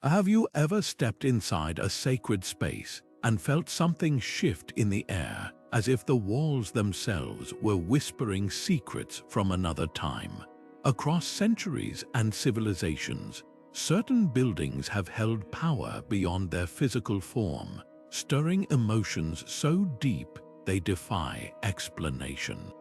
Have you ever stepped inside a sacred space and felt something shift in the air, as if the walls themselves were whispering secrets from another time? Across centuries and civilizations, certain buildings have held power beyond their physical form, stirring emotions so deep they defy explanation.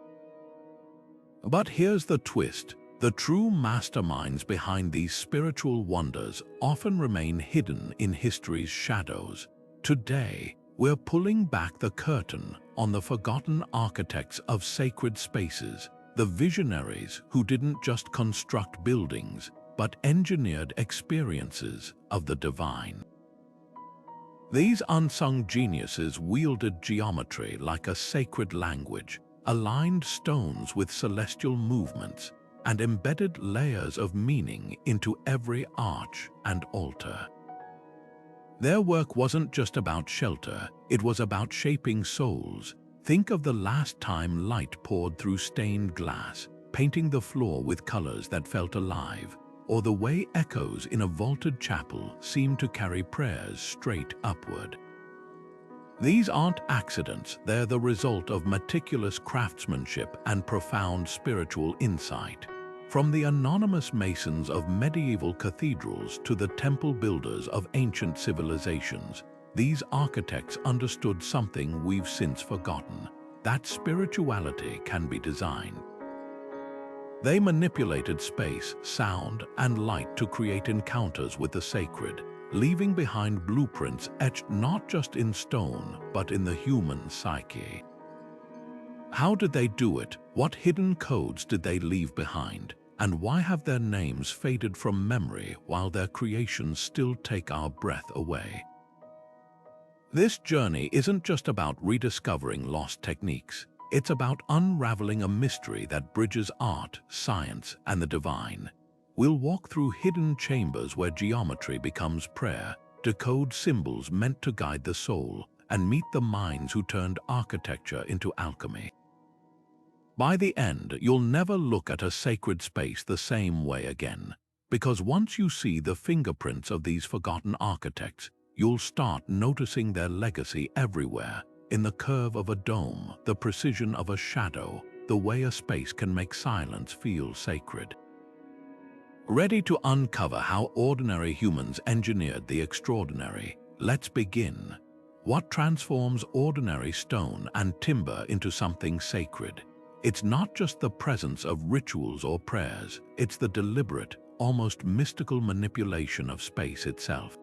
But here's the twist. The true masterminds behind these spiritual wonders often remain hidden in history's shadows. Today, we're pulling back the curtain on the forgotten architects of sacred spaces, the visionaries who didn't just construct buildings, but engineered experiences of the divine. These unsung geniuses wielded geometry like a sacred language, aligned stones with celestial movements, and embedded layers of meaning into every arch and altar. Their work wasn't just about shelter, it was about shaping souls. Think of the last time light poured through stained glass, painting the floor with colors that felt alive, or the way echoes in a vaulted chapel seemed to carry prayers straight upward. These aren't accidents, they're the result of meticulous craftsmanship and profound spiritual insight. From the anonymous masons of medieval cathedrals to the temple builders of ancient civilizations, these architects understood something we've since forgotten: that spirituality can be designed. They manipulated space, sound, and light to create encounters with the sacred, leaving behind blueprints etched not just in stone, but in the human psyche. How did they do it? What hidden codes did they leave behind? And why have their names faded from memory while their creations still take our breath away? This journey isn't just about rediscovering lost techniques. It's about unraveling a mystery that bridges art, science, and the divine. We'll walk through hidden chambers where geometry becomes prayer, decode symbols meant to guide the soul, and meet the minds who turned architecture into alchemy. By the end, you'll never look at a sacred space the same way again, because once you see the fingerprints of these forgotten architects, you'll start noticing their legacy everywhere, in the curve of a dome, the precision of a shadow, the way a space can make silence feel sacred. Ready to uncover how ordinary humans engineered the extraordinary? Let's begin. What transforms ordinary stone and timber into something sacred? It's not just the presence of rituals or prayers, it's the deliberate, almost mystical manipulation of space itself.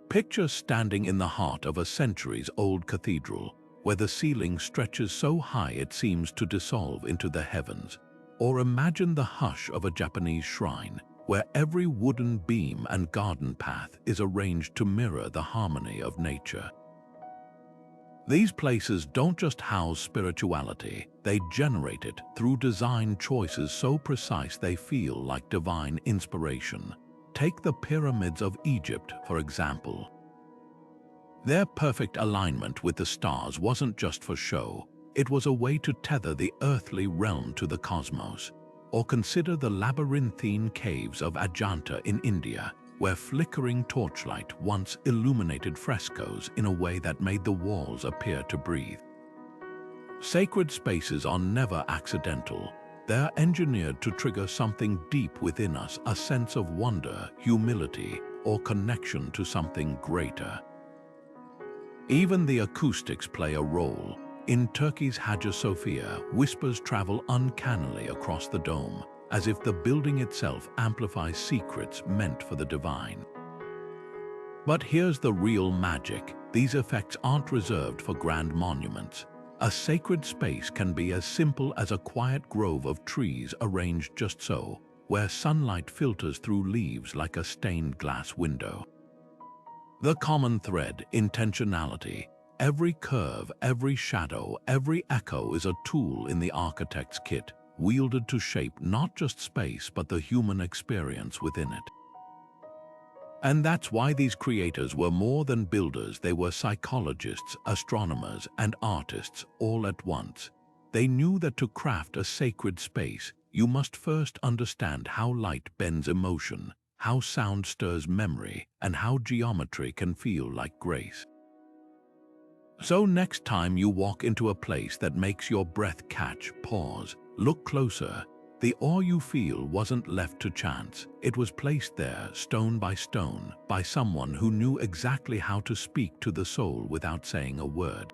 Picture standing in the heart of a centuries-old cathedral, where the ceiling stretches so high it seems to dissolve into the heavens. Or imagine the hush of a Japanese shrine, where every wooden beam and garden path is arranged to mirror the harmony of nature. These places don't just house spirituality, they generate it through design choices so precise they feel like divine inspiration. Take the pyramids of Egypt, for example. Their perfect alignment with the stars wasn't just for show, it was a way to tether the earthly realm to the cosmos. Or consider the labyrinthine caves of Ajanta in India, where flickering torchlight once illuminated frescoes in a way that made the walls appear to breathe. Sacred spaces are never accidental. They're engineered to trigger something deep within us, a sense of wonder, humility, or connection to something greater. Even the acoustics play a role. In Turkey's Hagia Sophia, whispers travel uncannily across the dome, as if the building itself amplifies secrets meant for the divine. But here's the real magic. These effects aren't reserved for grand monuments. A sacred space can be as simple as a quiet grove of trees arranged just so, where sunlight filters through leaves like a stained glass window. The common thread: intentionality. Every curve, every shadow, every echo is a tool in the architect's kit, wielded to shape not just space but the human experience within it. And that's why these creators were more than builders. They were psychologists, astronomers, and artists all at once. They knew that to craft a sacred space, you must first understand how light bends emotion, how sound stirs memory, and how geometry can feel like grace. So next time you walk into a place that makes your breath catch, pause, look closer. The awe you feel wasn't left to chance. It was placed there, stone by stone, by someone who knew exactly how to speak to the soul without saying a word.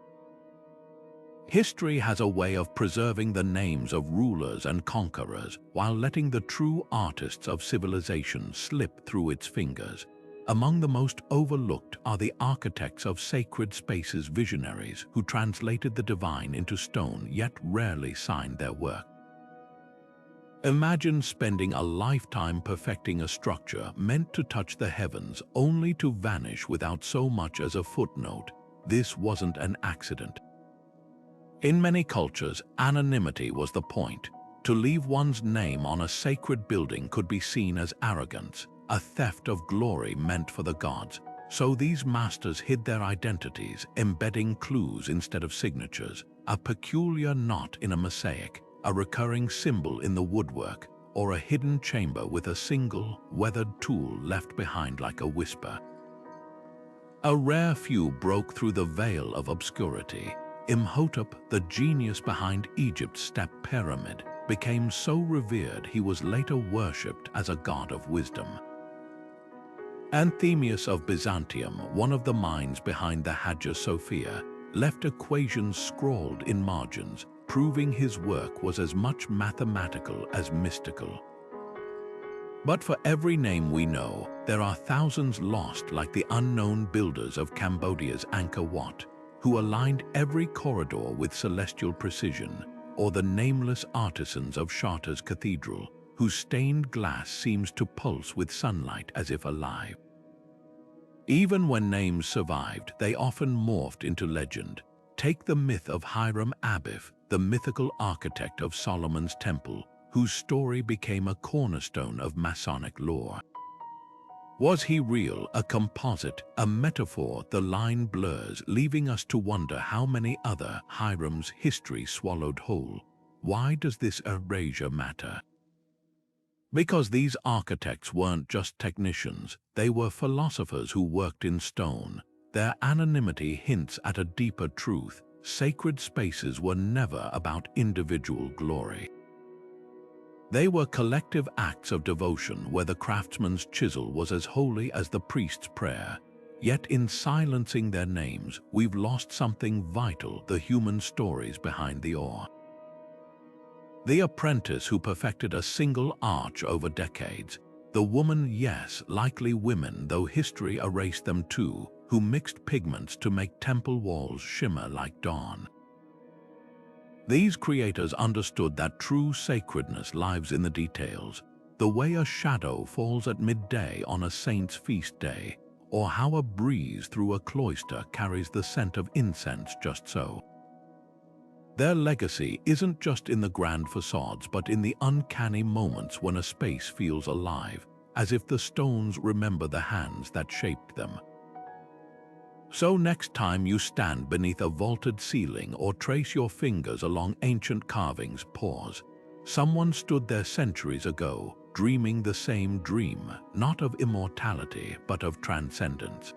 History has a way of preserving the names of rulers and conquerors while letting the true artists of civilization slip through its fingers. Among the most overlooked are the architects of sacred spaces, visionaries who translated the divine into stone yet rarely signed their work. Imagine spending a lifetime perfecting a structure meant to touch the heavens only to vanish without so much as a footnote. This wasn't an accident. In many cultures, anonymity was the point. To leave one's name on a sacred building could be seen as arrogance, a theft of glory meant for the gods. So these masters hid their identities, embedding clues instead of signatures, a peculiar knot in a mosaic, a recurring symbol in the woodwork, or a hidden chamber with a single, weathered tool left behind like a whisper. A rare few broke through the veil of obscurity. Imhotep, the genius behind Egypt's step pyramid, became so revered he was later worshipped as a god of wisdom. Anthemius of Byzantium, one of the minds behind the Hagia Sophia, left equations scrawled in margins, proving his work was as much mathematical as mystical. But for every name we know, there are thousands lost, like the unknown builders of Cambodia's Angkor Wat, who aligned every corridor with celestial precision, or the nameless artisans of Chartres Cathedral, whose stained glass seems to pulse with sunlight as if alive. Even when names survived, they often morphed into legend. Take the myth of Hiram Abif, the mythical architect of Solomon's temple, whose story became a cornerstone of Masonic lore. Was he real, a composite, a metaphor? The line blurs, leaving us to wonder how many other Hirams history swallowed whole. Why does this erasure matter? Because these architects weren't just technicians, they were philosophers who worked in stone. Their anonymity hints at a deeper truth. Sacred spaces were never about individual glory. They were collective acts of devotion where the craftsman's chisel was as holy as the priest's prayer. Yet in silencing their names, we've lost something vital: the human stories behind the ore. The apprentice who perfected a single arch over decades. The woman, yes, likely women, though history erased them too, who mixed pigments to make temple walls shimmer like dawn. These creators understood that true sacredness lives in the details, the way a shadow falls at midday on a saint's feast day, or how a breeze through a cloister carries the scent of incense just so. Their legacy isn't just in the grand facades, but in the uncanny moments when a space feels alive, as if the stones remember the hands that shaped them. So next time you stand beneath a vaulted ceiling or trace your fingers along ancient carvings, pause. Someone stood there centuries ago, dreaming the same dream, not of immortality, but of transcendence.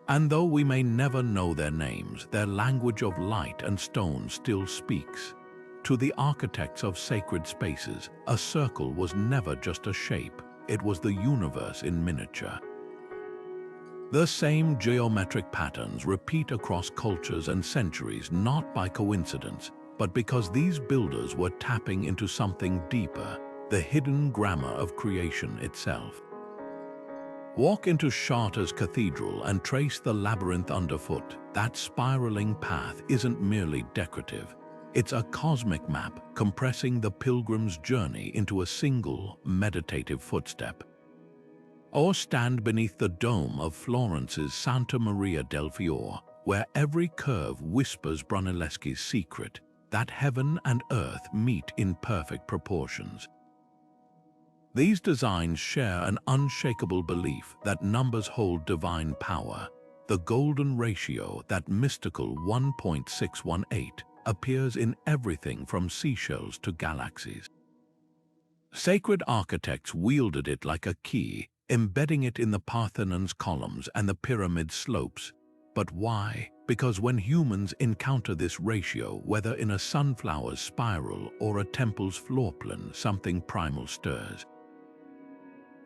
And though we may never know their names, their language of light and stone still speaks. To the architects of sacred spaces, a circle was never just a shape, it was the universe in miniature. The same geometric patterns repeat across cultures and centuries, not by coincidence, but because these builders were tapping into something deeper, the hidden grammar of creation itself. Walk into Chartres Cathedral and trace the labyrinth underfoot. That spiraling path isn't merely decorative. It's a cosmic map compressing the pilgrim's journey into a single, meditative footstep. Or stand beneath the dome of Florence's Santa Maria del Fiore, where every curve whispers Brunelleschi's secret, that heaven and earth meet in perfect proportions. These designs share an unshakable belief that numbers hold divine power. The golden ratio, that mystical 1.618, appears in everything from seashells to galaxies. Sacred architects wielded it like a key, embedding it in the Parthenon's columns and the pyramid's slopes. But why? Because when humans encounter this ratio, whether in a sunflower's spiral or a temple's floor plan, something primal stirs.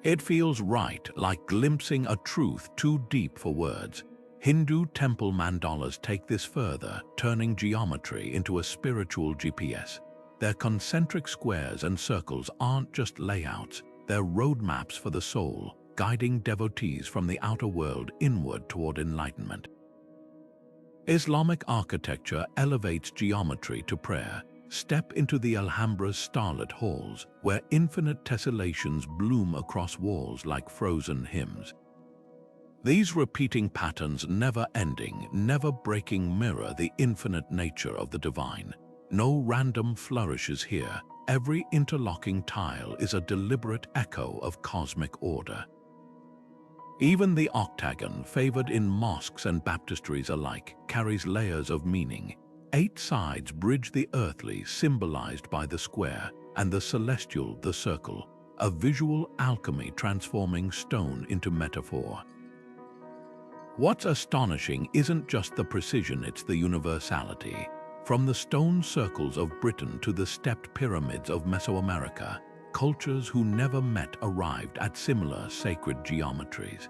It feels right, like glimpsing a truth too deep for words. Hindu temple mandalas take this further, turning geometry into a spiritual GPS. Their concentric squares and circles aren't just layouts, they're roadmaps for the soul, guiding devotees from the outer world inward toward enlightenment. Islamic architecture elevates geometry to prayer. Step into the Alhambra's starlit halls, where infinite tessellations bloom across walls like frozen hymns. These repeating patterns, never ending, never breaking, mirror the infinite nature of the divine. No random flourishes here. Every interlocking tile is a deliberate echo of cosmic order. Even the octagon, favored in mosques and baptistries alike, carries layers of meaning. 8 sides bridge the earthly, symbolized by the square, and the celestial, the circle, a visual alchemy transforming stone into metaphor. What's astonishing isn't just the precision, it's the universality. From the stone circles of Britain to the stepped pyramids of Mesoamerica, cultures who never met arrived at similar sacred geometries.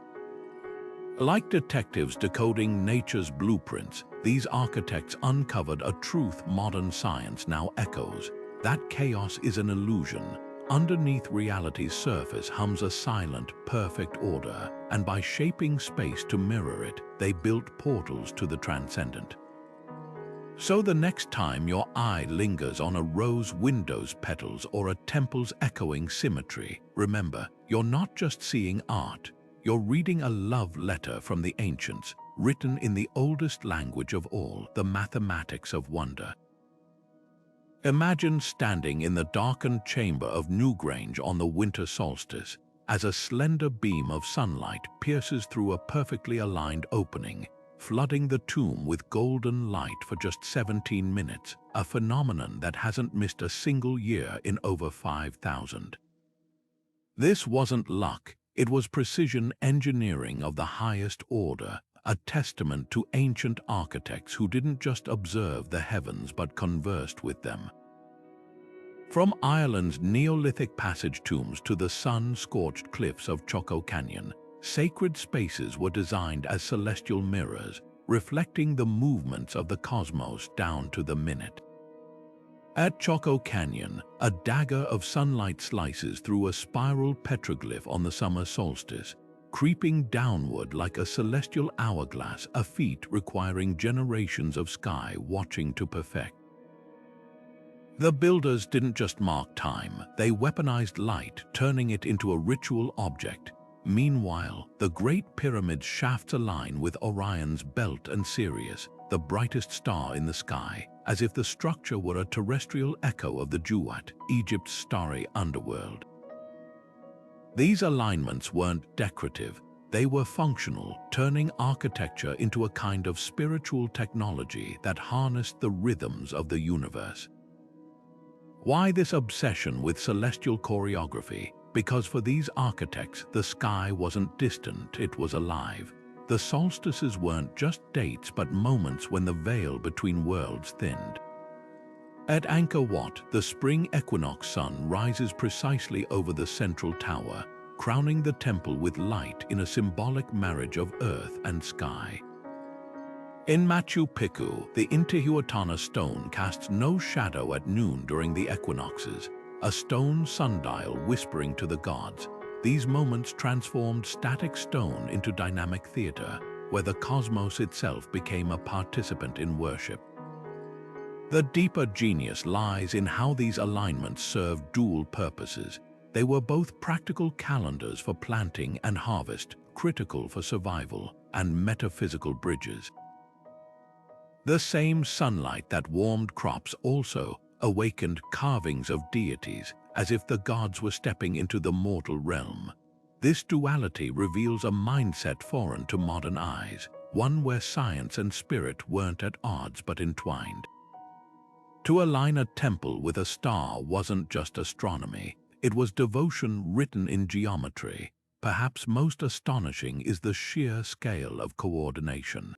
Like detectives decoding nature's blueprints, these architects uncovered a truth modern science now echoes. That chaos is an illusion. Underneath reality's surface hums a silent, perfect order, and by shaping space to mirror it, they built portals to the transcendent. So the next time your eye lingers on a rose window's petals or a temple's echoing symmetry, remember, you're not just seeing art, you're reading a love letter from the ancients, written in the oldest language of all, the mathematics of wonder. Imagine standing in the darkened chamber of Newgrange on the winter solstice, as a slender beam of sunlight pierces through a perfectly aligned opening, flooding the tomb with golden light for just 17 minutes, a phenomenon that hasn't missed a single year in over 5,000. This wasn't luck, it was precision engineering of the highest order, a testament to ancient architects who didn't just observe the heavens but conversed with them. From Ireland's Neolithic passage tombs to the sun-scorched cliffs of Choco Canyon, sacred spaces were designed as celestial mirrors, reflecting the movements of the cosmos down to the minute. At Choco Canyon, a dagger of sunlight slices through a spiral petroglyph on the summer solstice, creeping downward like a celestial hourglass, a feat requiring generations of sky watching to perfect. The builders didn't just mark time, they weaponized light, turning it into a ritual object. Meanwhile, the Great Pyramid's shafts align with Orion's belt and Sirius, the brightest star in the sky, as if the structure were a terrestrial echo of the Duat, Egypt's starry underworld. These alignments weren't decorative, they were functional, turning architecture into a kind of spiritual technology that harnessed the rhythms of the universe. Why this obsession with celestial choreography? Because for these architects, the sky wasn't distant, it was alive. The solstices weren't just dates but moments when the veil between worlds thinned. At Angkor Wat, the spring equinox sun rises precisely over the central tower, crowning the temple with light in a symbolic marriage of earth and sky. In Machu Picchu, the Intihuatana stone casts no shadow at noon during the equinoxes, a stone sundial whispering to the gods. These moments transformed static stone into dynamic theater, where the cosmos itself became a participant in worship. The deeper genius lies in how these alignments served dual purposes. They were both practical calendars for planting and harvest, critical for survival, and metaphysical bridges. The same sunlight that warmed crops also awakened carvings of deities, as if the gods were stepping into the mortal realm. This duality reveals a mindset foreign to modern eyes, one where science and spirit weren't at odds but entwined. To align a temple with a star wasn't just astronomy, It was devotion written in geometry. Perhaps most astonishing is the sheer scale of coordination.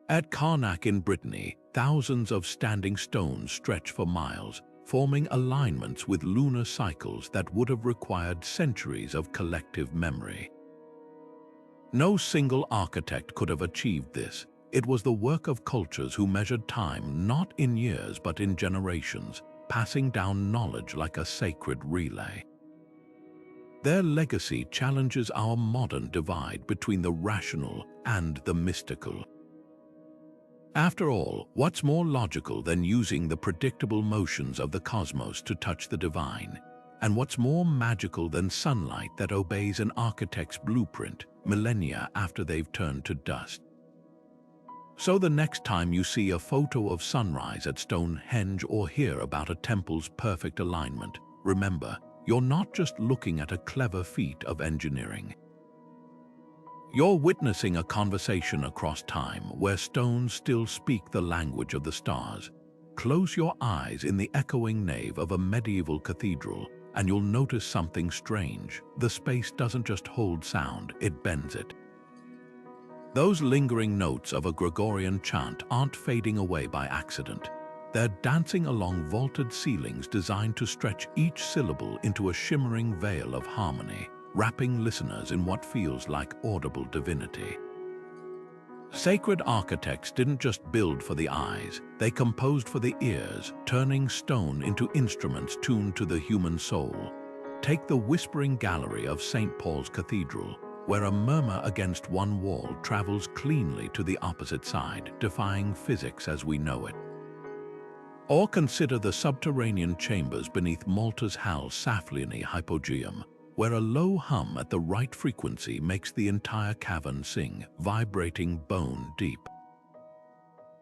At Karnak in Brittany, thousands of standing stones stretch for miles, forming alignments with lunar cycles that would have required centuries of collective memory. No single architect could have achieved this. It was the work of cultures who measured time not in years but in generations, passing down knowledge like a sacred relay. Their legacy challenges our modern divide between the rational and the mystical. After all, what's more logical than using the predictable motions of the cosmos to touch the divine? And what's more magical than sunlight that obeys an architect's blueprint millennia after they've turned to dust? So the next time you see a photo of sunrise at Stonehenge or hear about a temple's perfect alignment, remember, you're not just looking at a clever feat of engineering. You're witnessing a conversation across time where stones still speak the language of the stars. Close your eyes in the echoing nave of a medieval cathedral, and you'll notice something strange. The space doesn't just hold sound, it bends it. Those lingering notes of a Gregorian chant aren't fading away by accident. They're dancing along vaulted ceilings designed to stretch each syllable into a shimmering veil of harmony, wrapping listeners in what feels like audible divinity. Sacred architects didn't just build for the eyes, they composed for the ears, turning stone into instruments tuned to the human soul. Take the Whispering Gallery of St. Paul's Cathedral, where a murmur against one wall travels cleanly to the opposite side, defying physics as we know it. Or consider the subterranean chambers beneath Malta's Hal Saflieni Hypogeum, where a low hum at the right frequency makes the entire cavern sing, vibrating bone deep.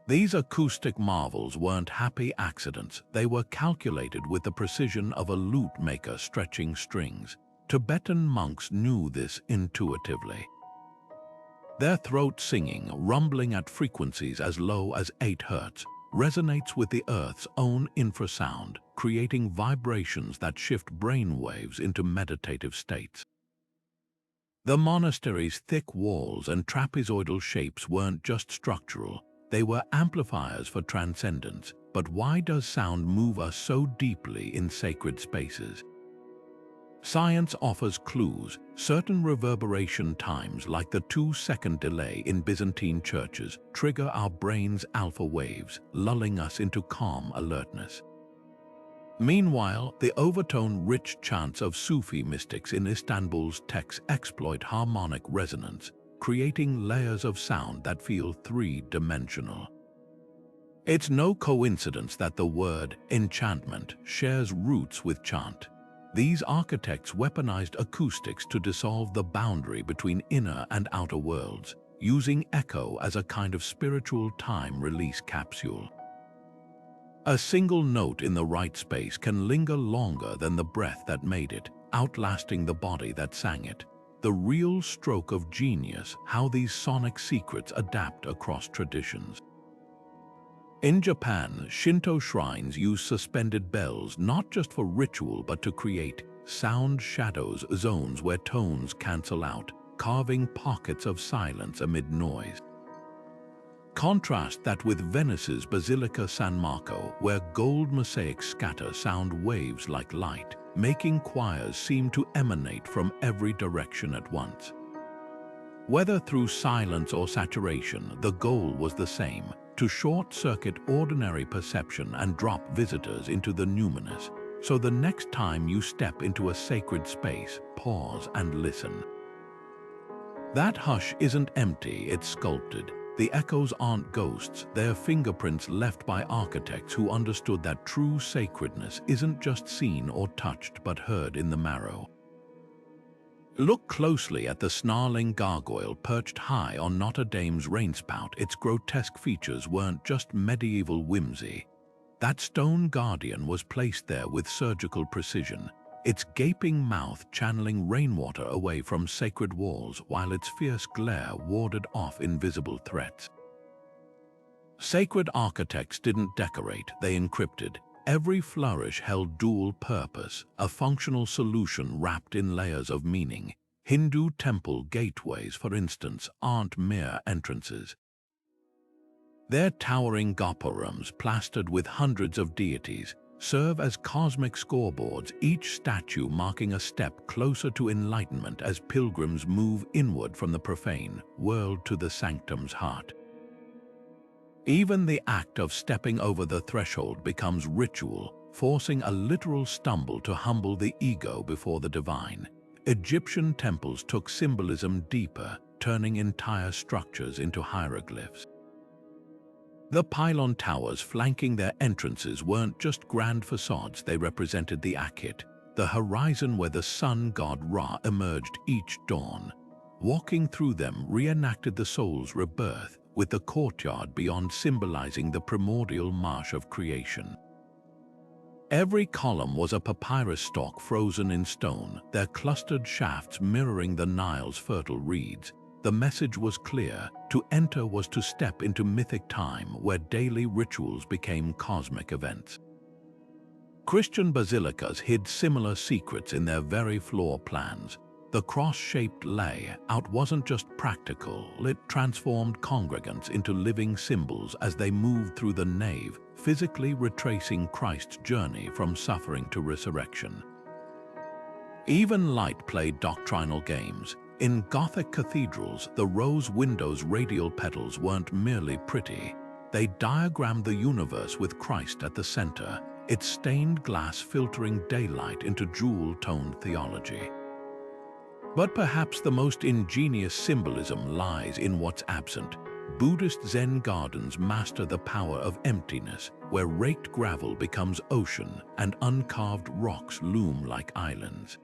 These acoustic marvels weren't happy accidents, they were calculated with the precision of a lute maker stretching strings. Tibetan monks knew this intuitively. Their throat singing, rumbling at frequencies as low as 8 Hz, resonates with the Earth's own infrasound, creating vibrations that shift brain waves into meditative states. The monastery's thick walls and trapezoidal shapes weren't just structural, they were amplifiers for transcendence. But why does sound move us so deeply in sacred spaces? Science offers clues. Certain reverberation times, like the 2-second delay in Byzantine churches, trigger our brain's alpha waves, lulling us into calm alertness. Meanwhile, the overtone-rich chants of Sufi mystics in Istanbul's texts exploit harmonic resonance, creating layers of sound that feel three-dimensional. It's no coincidence that the word enchantment shares roots with chant. These architects weaponized acoustics to dissolve the boundary between inner and outer worlds, using echo as a kind of spiritual time-release capsule. A single note in the right space can linger longer than the breath that made it, outlasting the body that sang it. The real stroke of genius, how these sonic secrets adapt across traditions. In Japan, Shinto shrines use suspended bells not just for ritual but to create sound shadows, zones where tones cancel out, carving pockets of silence amid noise. Contrast that with Venice's Basilica San Marco, where gold mosaics scatter sound waves like light, making choirs seem to emanate from every direction at once. Whether through silence or saturation, the goal was the same: to short-circuit ordinary perception and drop visitors into the numinous. So the next time you step into a sacred space, pause and listen. That hush isn't empty, it's sculpted. The echoes aren't ghosts, they're fingerprints left by architects who understood that true sacredness isn't just seen or touched but heard in the marrow. Look closely at the snarling gargoyle perched high on Notre Dame's rainspout. Its grotesque features weren't just medieval whimsy. That stone guardian was placed there with surgical precision, its gaping mouth channeling rainwater away from sacred walls while its fierce glare warded off invisible threats. Sacred architects didn't decorate, they encrypted. Every flourish held dual purpose, a functional solution wrapped in layers of meaning. Hindu temple gateways, for instance, aren't mere entrances. Their towering gopurams, plastered with hundreds of deities, serve as cosmic scoreboards, each statue marking a step closer to enlightenment as pilgrims move inward from the profane world to the sanctum's heart. Even the act of stepping over the threshold becomes ritual, forcing a literal stumble to humble the ego before the divine. Egyptian temples took symbolism deeper, turning entire structures into hieroglyphs. The pylon towers flanking their entrances weren't just grand facades, they represented the Akhet, the horizon where the sun god Ra emerged each dawn. Walking through them reenacted the soul's rebirth, with the courtyard beyond symbolizing the primordial marsh of creation. Every column was a papyrus stalk frozen in stone, their clustered shafts mirroring the Nile's fertile reeds. The message was clear: to enter was to step into mythic time where daily rituals became cosmic events. Christian basilicas hid similar secrets in their very floor plans. The cross-shaped layout wasn't just practical, it transformed congregants into living symbols as they moved through the nave, physically retracing Christ's journey from suffering to resurrection. Even light played doctrinal games. In Gothic cathedrals, the rose windows' radial petals weren't merely pretty. They diagrammed the universe with Christ at the center, its stained glass filtering daylight into jewel-toned theology. But perhaps the most ingenious symbolism lies in what's absent. Buddhist Zen gardens master the power of emptiness, where raked gravel becomes ocean and uncarved rocks loom like islands.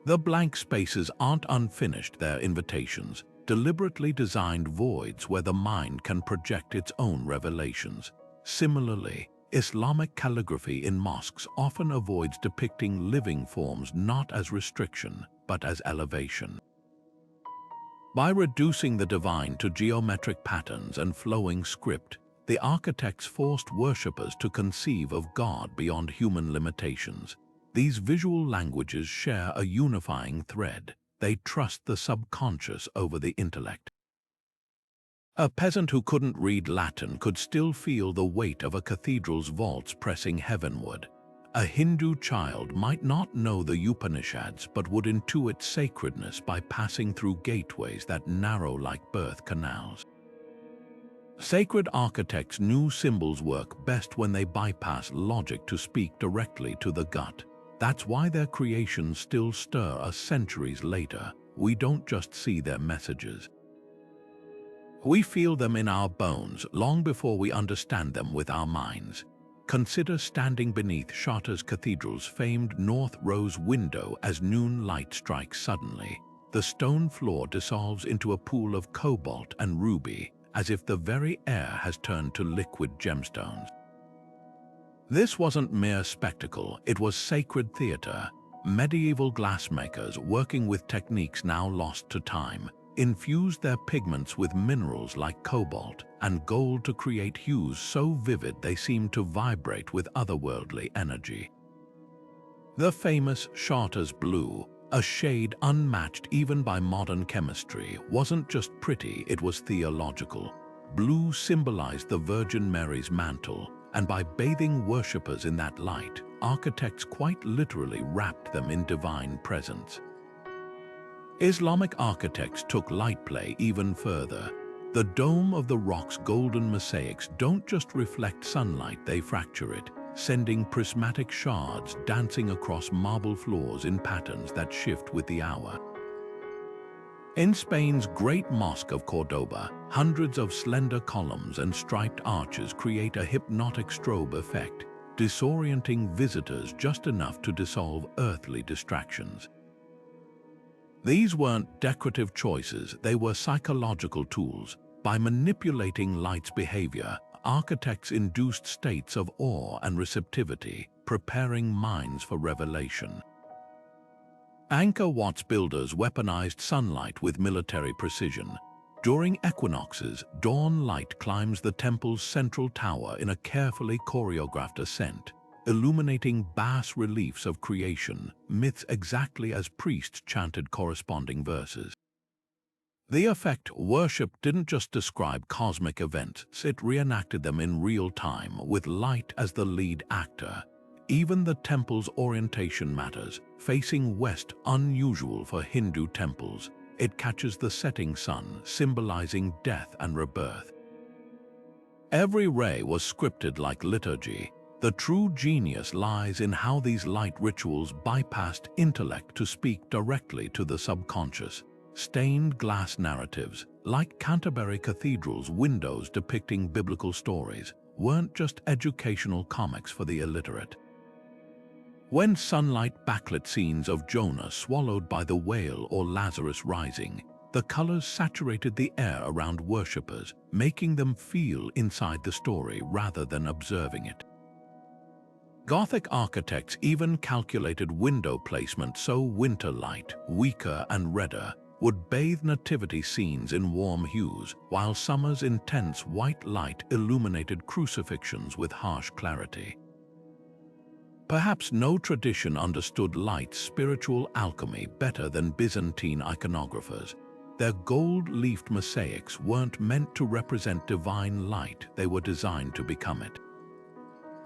The blank spaces aren't unfinished, they're invitations, deliberately designed voids where the mind can project its own revelations. Similarly, Islamic calligraphy in mosques often avoids depicting living forms not as restriction, but as elevation. By reducing the divine to geometric patterns and flowing script, the architects forced worshippers to conceive of God beyond human limitations. These visual languages share a unifying thread. They trust the subconscious over the intellect. A peasant who couldn't read Latin could still feel the weight of a cathedral's vaults pressing heavenward. A Hindu child might not know the Upanishads but would intuit sacredness by passing through gateways that narrow like birth canals. Sacred architects knew symbols work best when they bypass logic to speak directly to the gut. That's why their creations still stir us centuries later. We don't just see their messages. We feel them in our bones long before we understand them with our minds. Consider standing beneath Chartres Cathedral's famed North Rose window as noon light strikes suddenly. The stone floor dissolves into a pool of cobalt and ruby, as if the very air has turned to liquid gemstones. This wasn't mere spectacle, it was sacred theater. Medieval glassmakers, working with techniques now lost to time, infused their pigments with minerals like cobalt and gold to create hues so vivid they seemed to vibrate with otherworldly energy. The famous Chartres blue, a shade unmatched even by modern chemistry, wasn't just pretty, it was theological. Blue symbolized the Virgin Mary's mantle, and by bathing worshippers in that light, architects quite literally wrapped them in divine presence. Islamic architects took light play even further. The dome of the rock's golden mosaics don't just reflect sunlight, they fracture it, sending prismatic shards dancing across marble floors in patterns that shift with the hour. In Spain's Great Mosque of Cordoba, hundreds of slender columns and striped arches create a hypnotic strobe effect, disorienting visitors just enough to dissolve earthly distractions. These weren't decorative choices, they were psychological tools. By manipulating light's behavior, architects induced states of awe and receptivity, preparing minds for revelation. Angkor Wat's builders weaponized sunlight with military precision. During equinoxes, dawn light climbs the temple's central tower in a carefully choreographed ascent, illuminating bas reliefs of creation, myths exactly as priests chanted corresponding verses. The effect worship didn't just describe cosmic events, it reenacted them in real time with light as the lead actor. Even the temple's orientation matters, facing west unusual for Hindu temples. It catches the setting sun, symbolizing death and rebirth. Every ray was scripted like liturgy. The true genius lies in how these light rituals bypassed intellect to speak directly to the subconscious. Stained glass narratives, like Canterbury Cathedral's windows depicting biblical stories, weren't just educational comics for the illiterate. When sunlight backlit scenes of Jonah swallowed by the whale or Lazarus rising, the colors saturated the air around worshippers, making them feel inside the story rather than observing it. Gothic architects even calculated window placement so winter light, weaker and redder, would bathe nativity scenes in warm hues, while summer's intense white light illuminated crucifixions with harsh clarity. Perhaps no tradition understood light's spiritual alchemy better than Byzantine iconographers. Their gold-leafed mosaics weren't meant to represent divine light, they were designed to become it.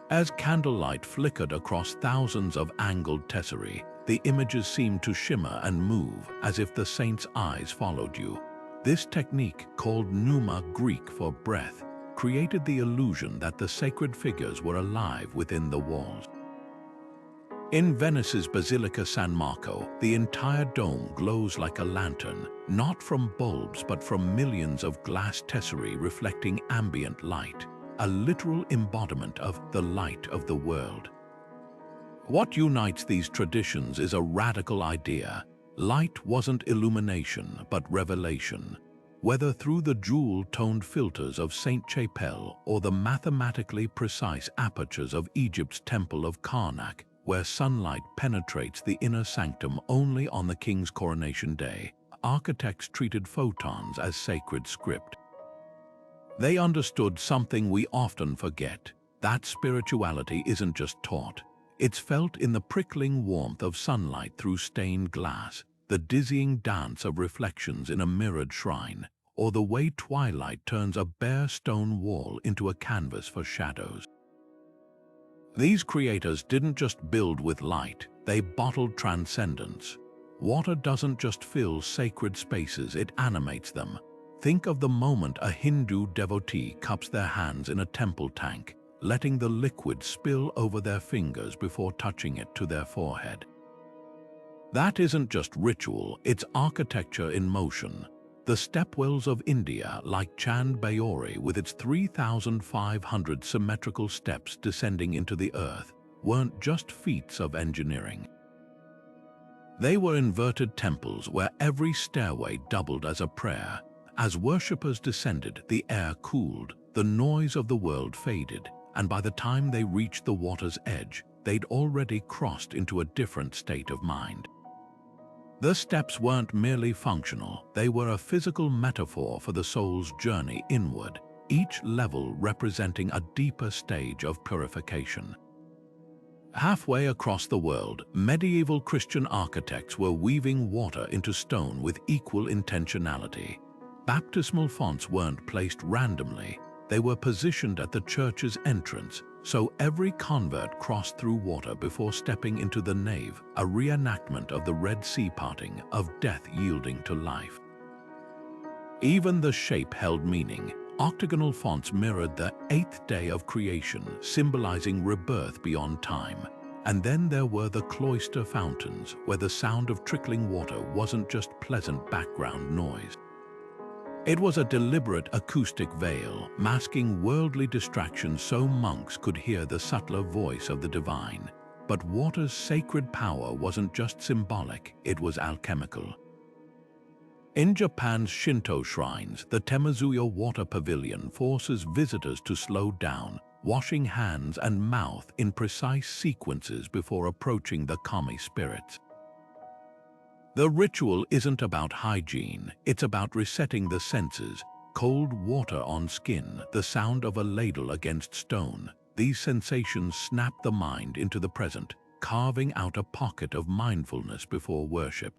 As candlelight flickered across thousands of angled tesserae, the images seemed to shimmer and move as if the saint's eyes followed you. This technique, called pneuma Greek for breath, created the illusion that the sacred figures were alive within the walls. In Venice's Basilica San Marco, the entire dome glows like a lantern, not from bulbs but from millions of glass tesserae reflecting ambient light, a literal embodiment of the light of the world. What unites these traditions is a radical idea. Light wasn't illumination, but revelation. Whether through the jewel-toned filters of Saint Chapelle or the mathematically precise apertures of Egypt's Temple of Karnak, where sunlight penetrates the inner sanctum only on the king's coronation day, architects treated photons as sacred script. They understood something we often forget, that spirituality isn't just taught. It's felt in the prickling warmth of sunlight through stained glass, the dizzying dance of reflections in a mirrored shrine, or the way twilight turns a bare stone wall into a canvas for shadows. These creators didn't just build with light, they bottled transcendence. Water doesn't just fill sacred spaces, it animates them. Think of the moment a Hindu devotee cups their hands in a temple tank, letting the liquid spill over their fingers before touching it to their forehead. That isn't just ritual, it's architecture in motion. The stepwells of India, like Chand Bayori with its 3,500 symmetrical steps descending into the earth, weren't just feats of engineering. They were inverted temples where every stairway doubled as a prayer. As worshippers descended, the air cooled, the noise of the world faded, and by the time they reached the water's edge, they'd already crossed into a different state of mind. The steps weren't merely functional, they were a physical metaphor for the soul's journey inward, each level representing a deeper stage of purification. Halfway across the world, medieval Christian architects were weaving water into stone with equal intentionality. Baptismal fonts weren't placed randomly, they were positioned at the church's entrance, so every convert crossed through water before stepping into the nave, a reenactment of the Red Sea parting, of death yielding to life. Even the shape held meaning. Octagonal fonts mirrored the eighth day of creation, symbolizing rebirth beyond time. And then there were the cloister fountains, where the sound of trickling water wasn't just pleasant background noise. It was a deliberate acoustic veil, masking worldly distractions so monks could hear the subtler voice of the divine. But water's sacred power wasn't just symbolic, it was alchemical. In Japan's Shinto shrines, the Temazuya water pavilion forces visitors to slow down, washing hands and mouth in precise sequences before approaching the kami spirits. The ritual isn't about hygiene, it's about resetting the senses. Cold water on skin, the sound of a ladle against stone. These sensations snap the mind into the present, carving out a pocket of mindfulness before worship.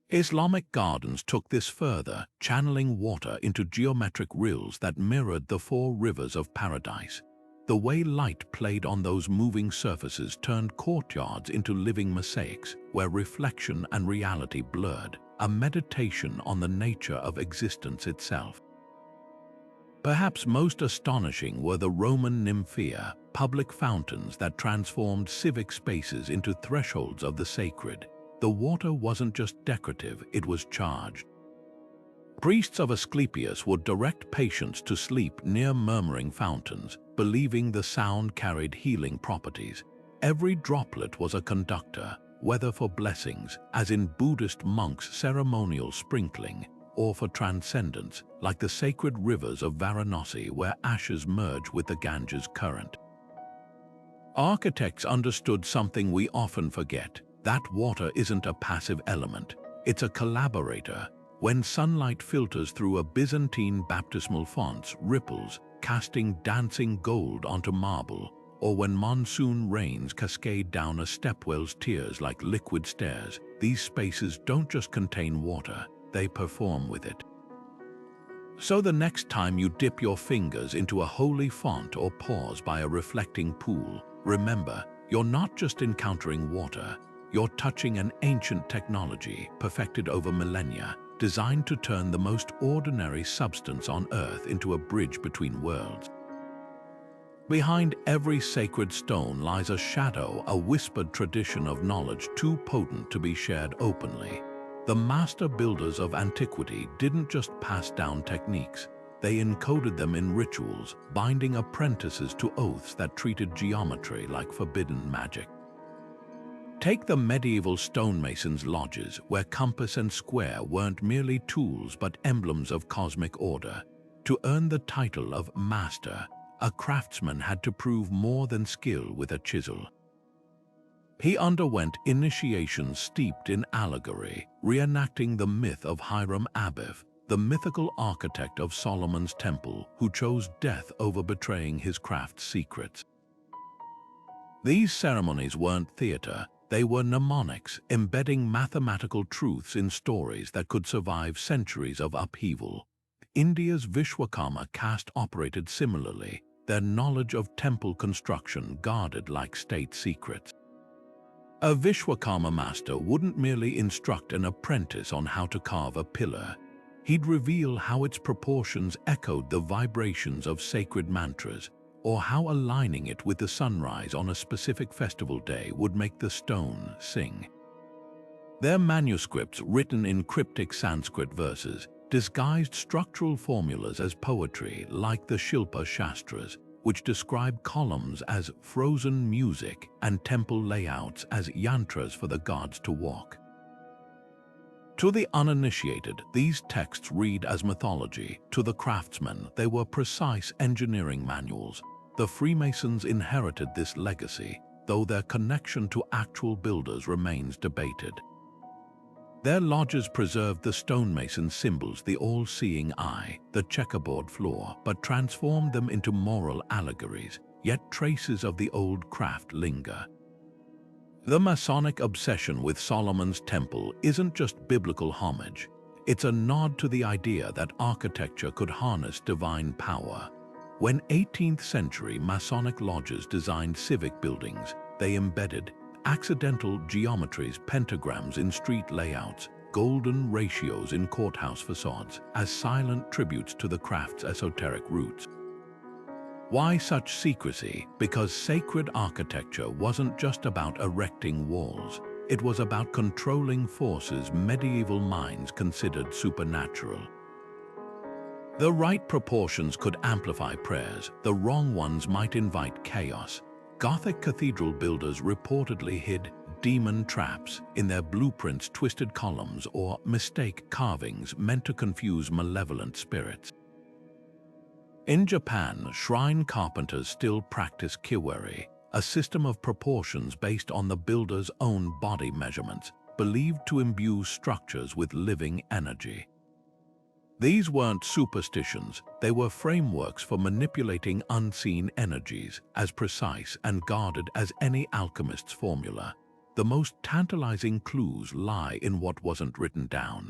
Islamic gardens took this further, channeling water into geometric rills that mirrored the four rivers of paradise. The way light played on those moving surfaces turned courtyards into living mosaics where reflection and reality blurred, a meditation on the nature of existence itself. Perhaps most astonishing were the Roman nymphea, public fountains that transformed civic spaces into thresholds of the sacred. The water wasn't just decorative, it was charged. Priests of Asclepius would direct patients to sleep near murmuring fountains, believing the sound carried healing properties. Every droplet was a conductor, whether for blessings, as in Buddhist monks' ceremonial sprinkling, or for transcendence, like the sacred rivers of Varanasi where ashes merge with the Ganges current. Architects understood something we often forget. That water isn't a passive element, it's a collaborator. When sunlight filters through a Byzantine baptismal font's ripples, casting dancing gold onto marble, or when monsoon rains cascade down a stepwell's tears like liquid stairs, these spaces don't just contain water, they perform with it. So the next time you dip your fingers into a holy font or pause by a reflecting pool, remember, you're not just encountering water, you're touching an ancient technology perfected over millennia, designed to turn the most ordinary substance on Earth into a bridge between worlds. Behind every sacred stone lies a shadow, a whispered tradition of knowledge too potent to be shared openly. The master builders of antiquity didn't just pass down techniques, they encoded them in rituals, binding apprentices to oaths that treated geometry like forbidden magic. Take the medieval stonemasons' lodges, where compass and square weren't merely tools but emblems of cosmic order. To earn the title of master, a craftsman had to prove more than skill with a chisel. He underwent initiations steeped in allegory, reenacting the myth of Hiram Abif, the mythical architect of Solomon's temple who chose death over betraying his craft's secrets. These ceremonies weren't theater, they were mnemonics, embedding mathematical truths in stories that could survive centuries of upheaval. India's Vishwakarma caste operated similarly, their knowledge of temple construction guarded like state secrets. A Vishwakarma master wouldn't merely instruct an apprentice on how to carve a pillar. He'd reveal how its proportions echoed the vibrations of sacred mantras, or how aligning it with the sunrise on a specific festival day would make the stone sing. Their manuscripts, written in cryptic Sanskrit verses, disguised structural formulas as poetry like the Shilpa Shastras, which describe columns as frozen music and temple layouts as yantras for the gods to walk. To the uninitiated, these texts read as mythology. To the craftsmen, they were precise engineering manuals. The Freemasons inherited this legacy, though their connection to actual builders remains debated. Their lodges preserved the stonemason symbols, the all-seeing eye, the checkerboard floor, but transformed them into moral allegories, yet traces of the old craft linger. The Masonic obsession with Solomon's temple isn't just biblical homage, it's a nod to the idea that architecture could harness divine power. When 18th century Masonic lodges designed civic buildings, they embedded accidental geometries, pentagrams in street layouts, golden ratios in courthouse facades, as silent tributes to the craft's esoteric roots. Why such secrecy? Because sacred architecture wasn't just about erecting walls. It was about controlling forces medieval minds considered supernatural. The right proportions could amplify prayers, the wrong ones might invite chaos. Gothic cathedral builders reportedly hid demon traps in their blueprints, twisted columns, or mistake carvings meant to confuse malevolent spirits. In Japan, shrine carpenters still practice kiwari, a system of proportions based on the builder's own body measurements. believed to imbue structures with living energy. These weren't superstitions, they were frameworks for manipulating unseen energies, as precise and guarded as any alchemist's formula. The most tantalizing clues lie in what wasn't written down.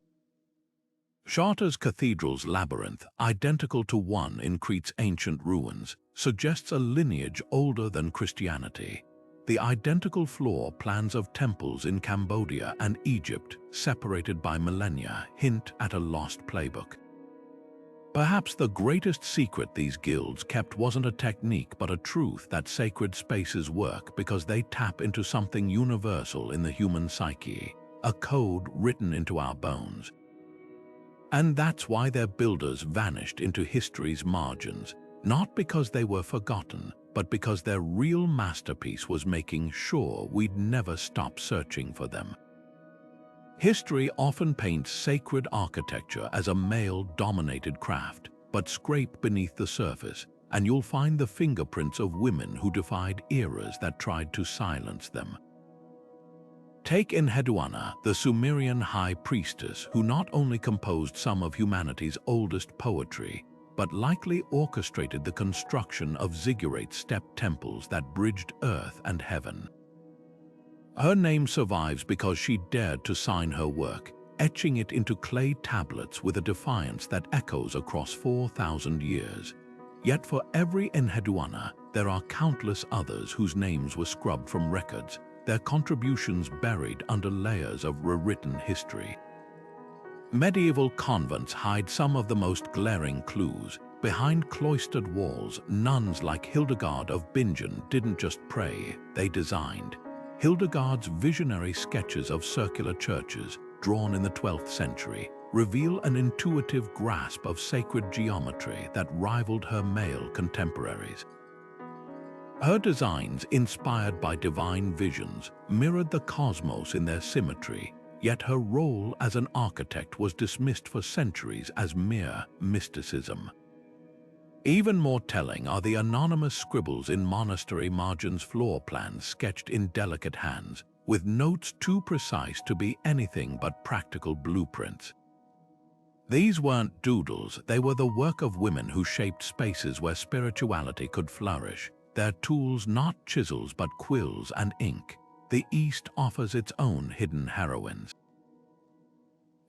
Chartres Cathedral's labyrinth, identical to one in Crete's ancient ruins, suggests a lineage older than Christianity. The identical floor plans of temples in Cambodia and Egypt, separated by millennia, hint at a lost playbook. Perhaps the greatest secret these guilds kept wasn't a technique but a truth that sacred spaces work because they tap into something universal in the human psyche, a code written into our bones. And that's why their builders vanished into history's margins, not because they were forgotten, but because their real masterpiece was making sure we'd never stop searching for them. History often paints sacred architecture as a male-dominated craft, but scrape beneath the surface, and you'll find the fingerprints of women who defied eras that tried to silence them. Take Enheduanna, the Sumerian high priestess who not only composed some of humanity's oldest poetry, but likely orchestrated the construction of ziggurat-step temples that bridged earth and heaven. Her name survives because she dared to sign her work, etching it into clay tablets with a defiance that echoes across 4,000 years. Yet for every Enheduanna, there are countless others whose names were scrubbed from records, their contributions buried under layers of rewritten history. Medieval convents hide some of the most glaring clues. Behind cloistered walls, nuns like Hildegard of Bingen didn't just pray, they designed. Hildegard's visionary sketches of circular churches, drawn in the 12th century, reveal an intuitive grasp of sacred geometry that rivaled her male contemporaries. Her designs, inspired by divine visions, mirrored the cosmos in their symmetry, yet her role as an architect was dismissed for centuries as mere mysticism. Even more telling are the anonymous scribbles in monastery margins' floor plans sketched in delicate hands, with notes too precise to be anything but practical blueprints. These weren't doodles, they were the work of women who shaped spaces where spirituality could flourish, their tools not chisels but quills and ink. The East offers its own hidden heroines.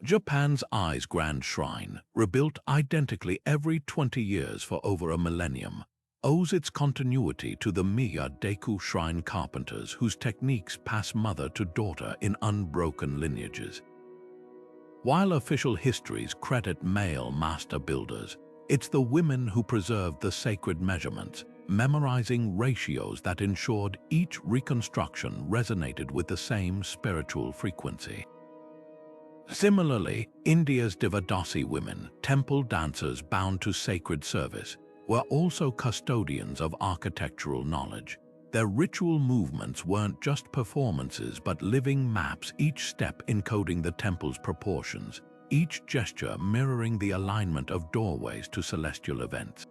Japan's Ai's Grand Shrine, rebuilt identically every 20 years for over a millennium, owes its continuity to the Mia-Daku shrine carpenters whose techniques pass mother to daughter in unbroken lineages. While official histories credit male master builders, it's the women who preserved the sacred measurements, memorizing ratios that ensured each reconstruction resonated with the same spiritual frequency. Similarly, India's Devadasi women, temple dancers bound to sacred service, were also custodians of architectural knowledge. Their ritual movements weren't just performances but living maps, each step encoding the temple's proportions, each gesture mirroring the alignment of doorways to celestial events.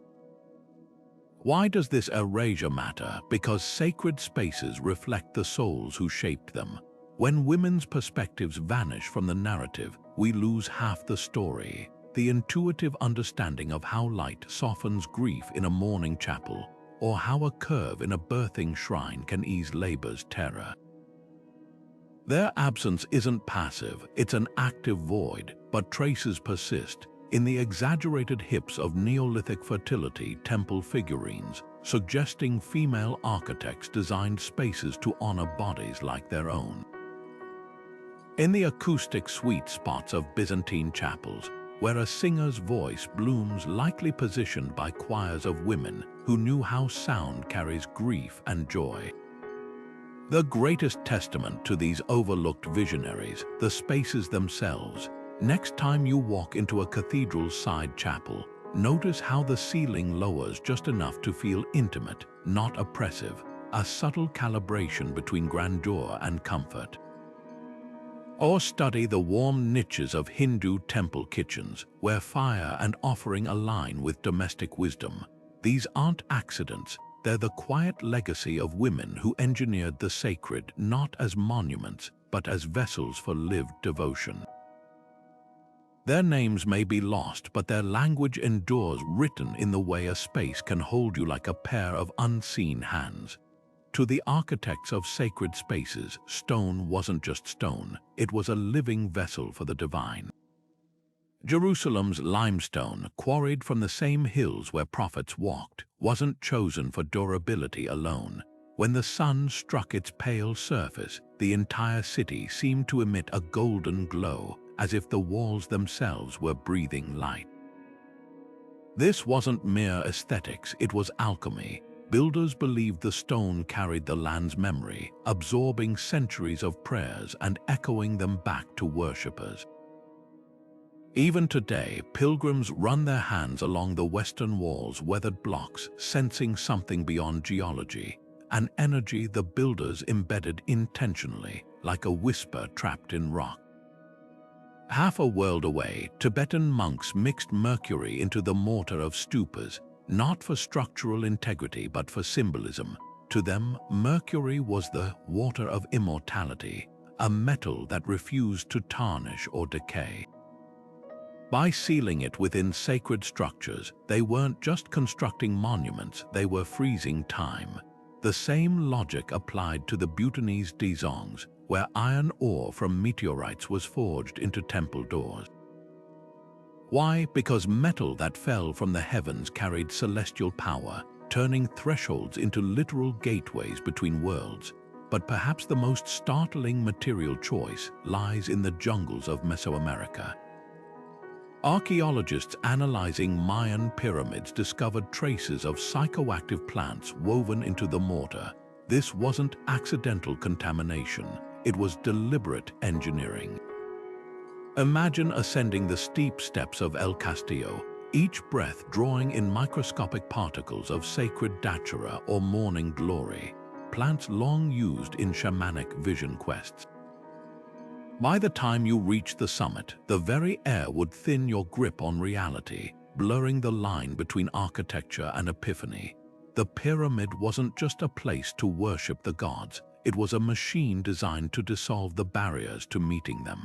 Why does this erasure matter? Because sacred spaces reflect the souls who shaped them. When women's perspectives vanish from the narrative, we lose half the story. The intuitive understanding of how light softens grief in a mourning chapel, or how a curve in a birthing shrine can ease labor's terror. Their absence isn't passive, it's an active void, but traces persist. In the exaggerated hips of Neolithic fertility temple figurines, suggesting female architects designed spaces to honor bodies like their own. In the acoustic sweet spots of Byzantine chapels, where a singer's voice blooms, likely positioned by choirs of women who knew how sound carries grief and joy. The greatest testament to these overlooked visionaries, the spaces themselves. Next time you walk into a cathedral's side chapel, notice how the ceiling lowers just enough to feel intimate, not oppressive, a subtle calibration between grandeur and comfort. Or study the warm niches of Hindu temple kitchens, where fire and offering align with domestic wisdom. These aren't accidents, they're the quiet legacy of women who engineered the sacred not as monuments, but as vessels for lived devotion. Their names may be lost, but their language endures, written in the way a space can hold you like a pair of unseen hands. To the architects of sacred spaces, stone wasn't just stone, it was a living vessel for the divine. Jerusalem's limestone, quarried from the same hills where prophets walked, wasn't chosen for durability alone. When the sun struck its pale surface, the entire city seemed to emit a golden glow, as if the walls themselves were breathing light. This wasn't mere aesthetics, it was alchemy. Builders believed the stone carried the land's memory, absorbing centuries of prayers and echoing them back to worshippers. Even today, pilgrims run their hands along the western wall's weathered blocks, sensing something beyond geology, an energy the builders embedded intentionally, like a whisper trapped in rock. Half a world away, Tibetan monks mixed mercury into the mortar of stupas, not for structural integrity but for symbolism. To them, mercury was the water of immortality, a metal that refused to tarnish or decay. By sealing it within sacred structures, they weren't just constructing monuments, they were freezing time. The same logic applied to the Bhutanese Dzongs, where iron ore from meteorites was forged into temple doors. Why? Because metal that fell from the heavens carried celestial power, turning thresholds into literal gateways between worlds. But perhaps the most startling material choice lies in the jungles of Mesoamerica. Archaeologists analyzing Mayan pyramids discovered traces of psychoactive plants woven into the mortar. This wasn't accidental contamination, it was deliberate engineering. Imagine ascending the steep steps of El Castillo, each breath drawing in microscopic particles of sacred datura or morning glory, plants long used in shamanic vision quests. By the time you reach the summit, the very air would thin your grip on reality, blurring the line between architecture and epiphany. The pyramid wasn't just a place to worship the gods, it was a machine designed to dissolve the barriers to meeting them.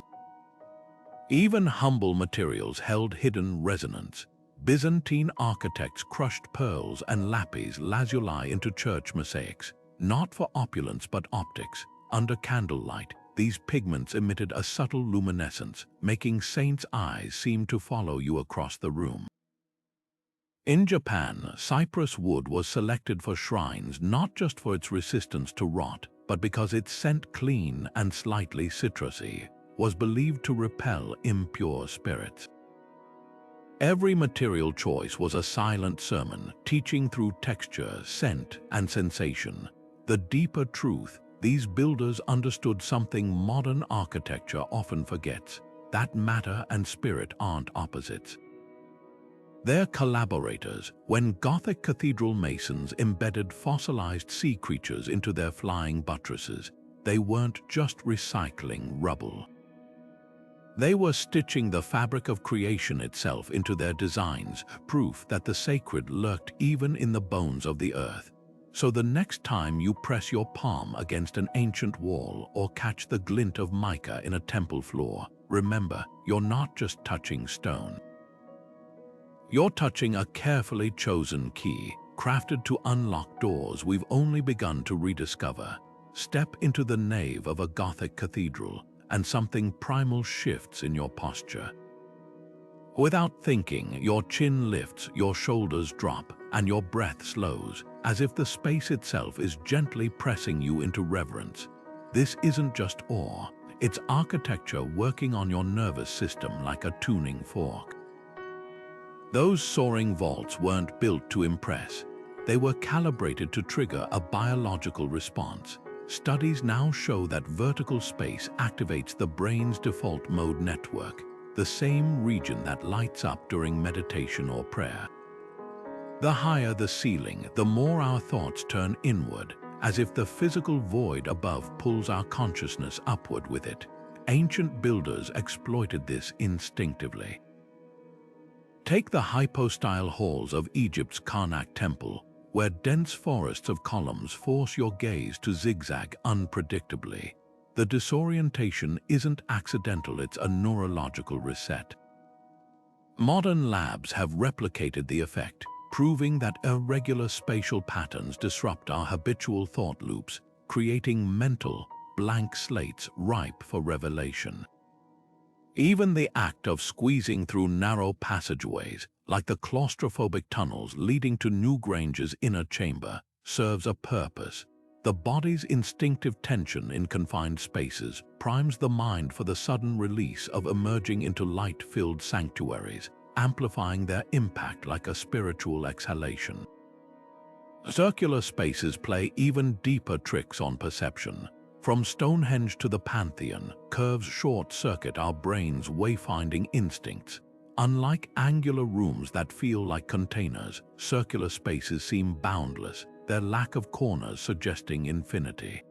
Even humble materials held hidden resonance. Byzantine architects crushed pearls and lapis lazuli into church mosaics, not for opulence but optics. Under candlelight, these pigments emitted a subtle luminescence, making saints' eyes seem to follow you across the room. In Japan, cypress wood was selected for shrines not just for its resistance to rot, but because its scent, clean and slightly citrusy, was believed to repel impure spirits. Every material choice was a silent sermon, teaching through texture, scent, and sensation. The deeper truth: these builders understood something modern architecture often forgets, that matter and spirit aren't opposites. They're collaborators. When Gothic cathedral masons embedded fossilized sea creatures into their flying buttresses, they weren't just recycling rubble. They were stitching the fabric of creation itself into their designs, proof that the sacred lurked even in the bones of the earth. So the next time you press your palm against an ancient wall or catch the glint of mica in a temple floor, remember, you're not just touching stone. You're touching a carefully chosen key, crafted to unlock doors we've only begun to rediscover. Step into the nave of a Gothic cathedral, and something primal shifts in your posture. Without thinking, your chin lifts, your shoulders drop, and your breath slows, as if the space itself is gently pressing you into reverence. This isn't just awe, it's architecture working on your nervous system like a tuning fork. Those soaring vaults weren't built to impress. They were calibrated to trigger a biological response. Studies now show that vertical space activates the brain's default mode network, the same region that lights up during meditation or prayer. The higher the ceiling, the more our thoughts turn inward, as if the physical void above pulls our consciousness upward with it. Ancient builders exploited this instinctively. Take the hypostyle halls of Egypt's Karnak temple, where dense forests of columns force your gaze to zigzag unpredictably. The disorientation isn't accidental, it's a neurological reset. Modern labs have replicated the effect, proving that irregular spatial patterns disrupt our habitual thought loops, creating mental blank slates ripe for revelation. Even the act of squeezing through narrow passageways, like the claustrophobic tunnels leading to Newgrange's inner chamber, serves a purpose. The body's instinctive tension in confined spaces primes the mind for the sudden release of emerging into light-filled sanctuaries, amplifying their impact like a spiritual exhalation. Circular spaces play even deeper tricks on perception. From Stonehenge to the Pantheon, curves short-circuit our brain's wayfinding instincts. Unlike angular rooms that feel like containers, circular spaces seem boundless, their lack of corners suggesting infinity.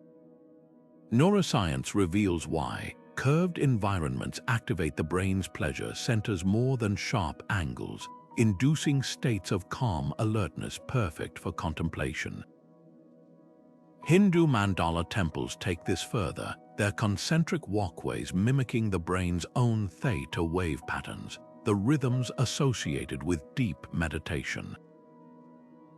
Neuroscience reveals why. Curved environments activate the brain's pleasure centers more than sharp angles, inducing states of calm alertness perfect for contemplation. Hindu mandala temples take this further, their concentric walkways mimicking the brain's own theta wave patterns, the rhythms associated with deep meditation.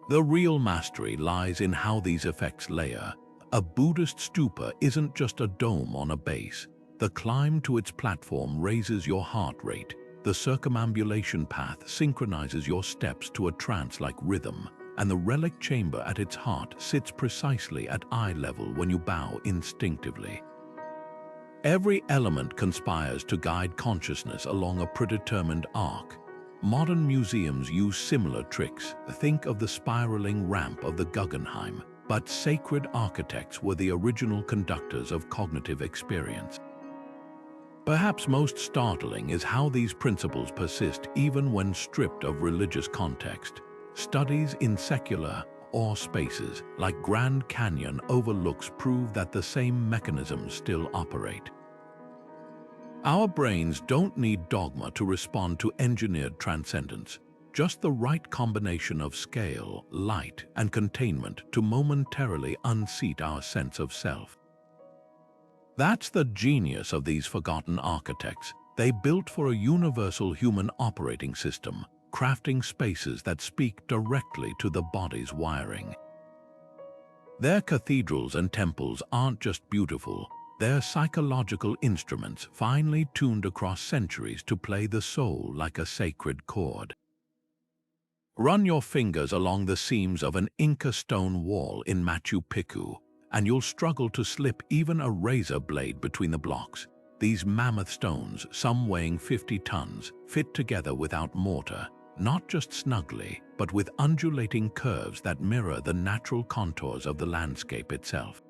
The real mastery lies in how these effects layer. A Buddhist stupa isn't just a dome on a base. The climb to its platform raises your heart rate. The circumambulation path synchronizes your steps to a trance-like rhythm, and the relic chamber at its heart sits precisely at eye level when you bow instinctively. Every element conspires to guide consciousness along a predetermined arc. Modern museums use similar tricks. Think of the spiraling ramp of the Guggenheim, but sacred architects were the original conductors of cognitive experience. Perhaps most startling is how these principles persist even when stripped of religious context. Studies in secular awe spaces, like Grand Canyon overlooks, prove that the same mechanisms still operate. Our brains don't need dogma to respond to engineered transcendence, just the right combination of scale, light, and containment to momentarily unseat our sense of self. That's the genius of these forgotten architects. They built for a universal human operating system, crafting spaces that speak directly to the body's wiring. Their cathedrals and temples aren't just beautiful, they're psychological instruments finely tuned across centuries to play the soul like a sacred chord. Run your fingers along the seams of an Inca stone wall in Machu Picchu, and you'll struggle to slip even a razor blade between the blocks. These mammoth stones, some weighing 50 tons, fit together without mortar, not just snugly, but with undulating curves that mirror the natural contours of the landscape itself.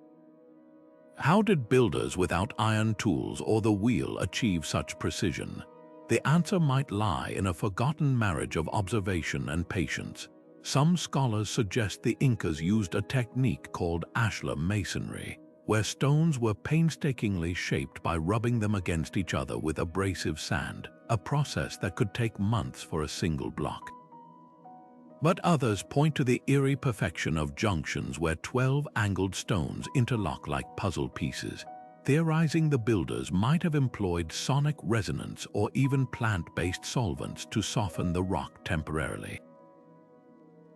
How did builders without iron tools or the wheel achieve such precision? The answer might lie in a forgotten marriage of observation and patience. Some scholars suggest the Incas used a technique called ashlar masonry, where stones were painstakingly shaped by rubbing them against each other with abrasive sand, a process that could take months for a single block. But others point to the eerie perfection of junctions where 12 angled stones interlock like puzzle pieces, theorizing the builders might have employed sonic resonance or even plant-based solvents to soften the rock temporarily.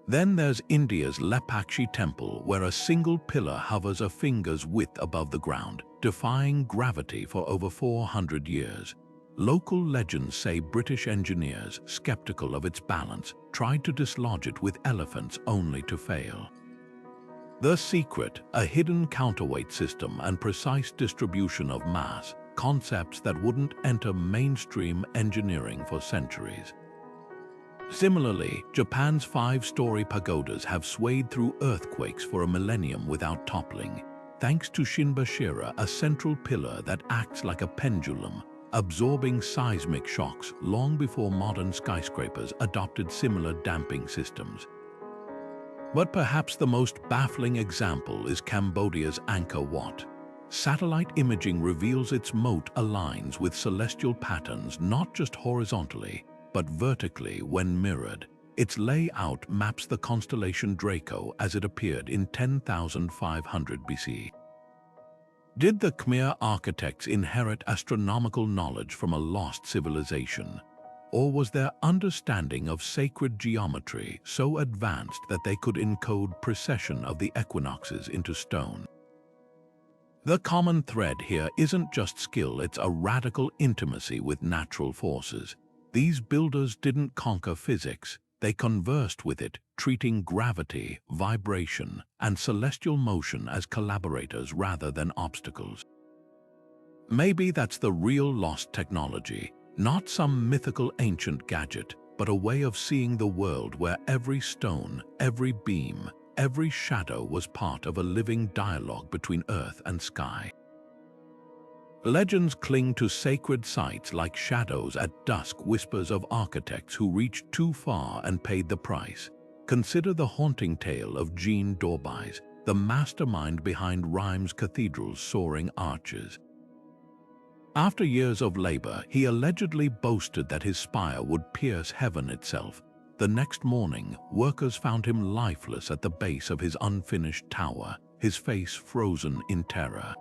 Then there's India's Lepakshi temple, where a single pillar hovers a finger's width above the ground, defying gravity for over 400 years. Local legends say British engineers, skeptical of its balance, tried to dislodge it with elephants only to fail. The secret, a hidden counterweight system and precise distribution of mass, concepts that wouldn't enter mainstream engineering for centuries. Similarly, Japan's 5-story pagodas have swayed through earthquakes for a millennium without toppling, thanks to Shinbashira, a central pillar that acts like a pendulum, absorbing seismic shocks long before modern skyscrapers adopted similar damping systems. But perhaps the most baffling example is Cambodia's Angkor Wat. Satellite imaging reveals its moat aligns with celestial patterns not just horizontally, but vertically when mirrored. Its layout maps the constellation Draco as it appeared in 10,500 BC. Did the Khmer architects inherit astronomical knowledge from a lost civilization? Or was their understanding of sacred geometry so advanced that they could encode precession of the equinoxes into stone? The common thread here isn't just skill, it's a radical intimacy with natural forces. These builders didn't conquer physics, they conversed with it, treating gravity, vibration, and celestial motion as collaborators rather than obstacles. Maybe that's the real lost technology, not some mythical ancient gadget, but a way of seeing the world where every stone, every beam, every shadow was part of a living dialogue between earth and sky. Legends cling to sacred sites like shadows at dusk, whispers of architects who reached too far and paid the price. Consider the haunting tale of Jean d'Orbais, the mastermind behind Rheims Cathedral's soaring arches. After years of labor, he allegedly boasted that his spire would pierce heaven itself. The next morning, workers found him lifeless at the base of his unfinished tower, his face frozen in terror.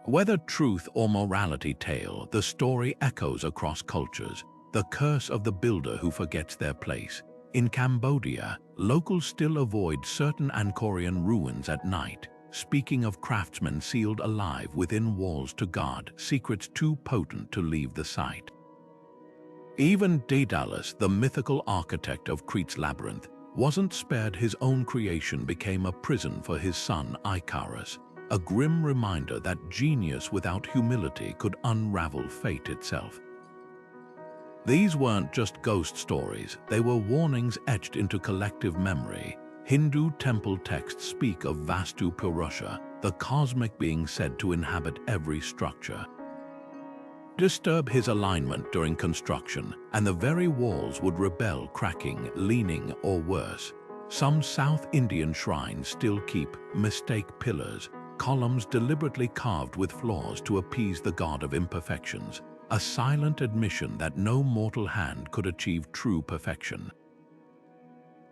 Whether truth or morality tale, the story echoes across cultures, the curse of the builder who forgets their place. In Cambodia, locals still avoid certain Angkorian ruins at night, speaking of craftsmen sealed alive within walls to guard secrets too potent to leave the site. Even Daedalus, the mythical architect of Crete's labyrinth, wasn't spared. His own creation became a prison for his son Icarus, a grim reminder that genius without humility could unravel fate itself. These weren't just ghost stories, they were warnings etched into collective memory. Hindu temple texts speak of Vastu Purusha, the cosmic being said to inhabit every structure. Disturb his alignment during construction, and the very walls would rebel, cracking, leaning, or worse. Some South Indian shrines still keep mistake pillars, columns deliberately carved with flaws to appease the god of imperfections, a silent admission that no mortal hand could achieve true perfection.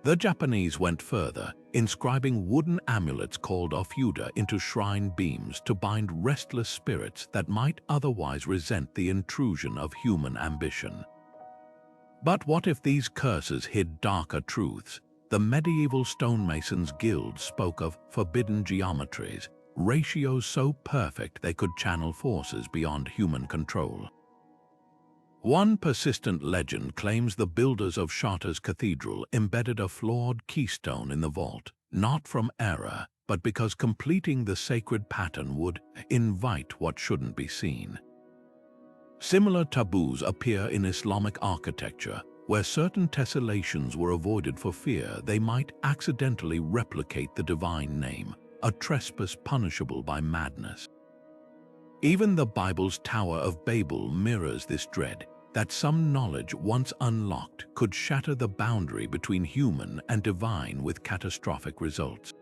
The Japanese went further, inscribing wooden amulets called ofuda into shrine beams to bind restless spirits that might otherwise resent the intrusion of human ambition. But what if these curses hid darker truths? The medieval stonemasons' guild spoke of forbidden geometries, ratios so perfect they could channel forces beyond human control. One persistent legend claims the builders of Chartres Cathedral embedded a flawed keystone in the vault, not from error, but because completing the sacred pattern would invite what shouldn't be seen. Similar taboos appear in Islamic architecture, where certain tessellations were avoided for fear they might accidentally replicate the divine name, a trespass punishable by madness. Even the Bible's Tower of Babel mirrors this dread, that some knowledge once unlocked could shatter the boundary between human and divine with catastrophic results.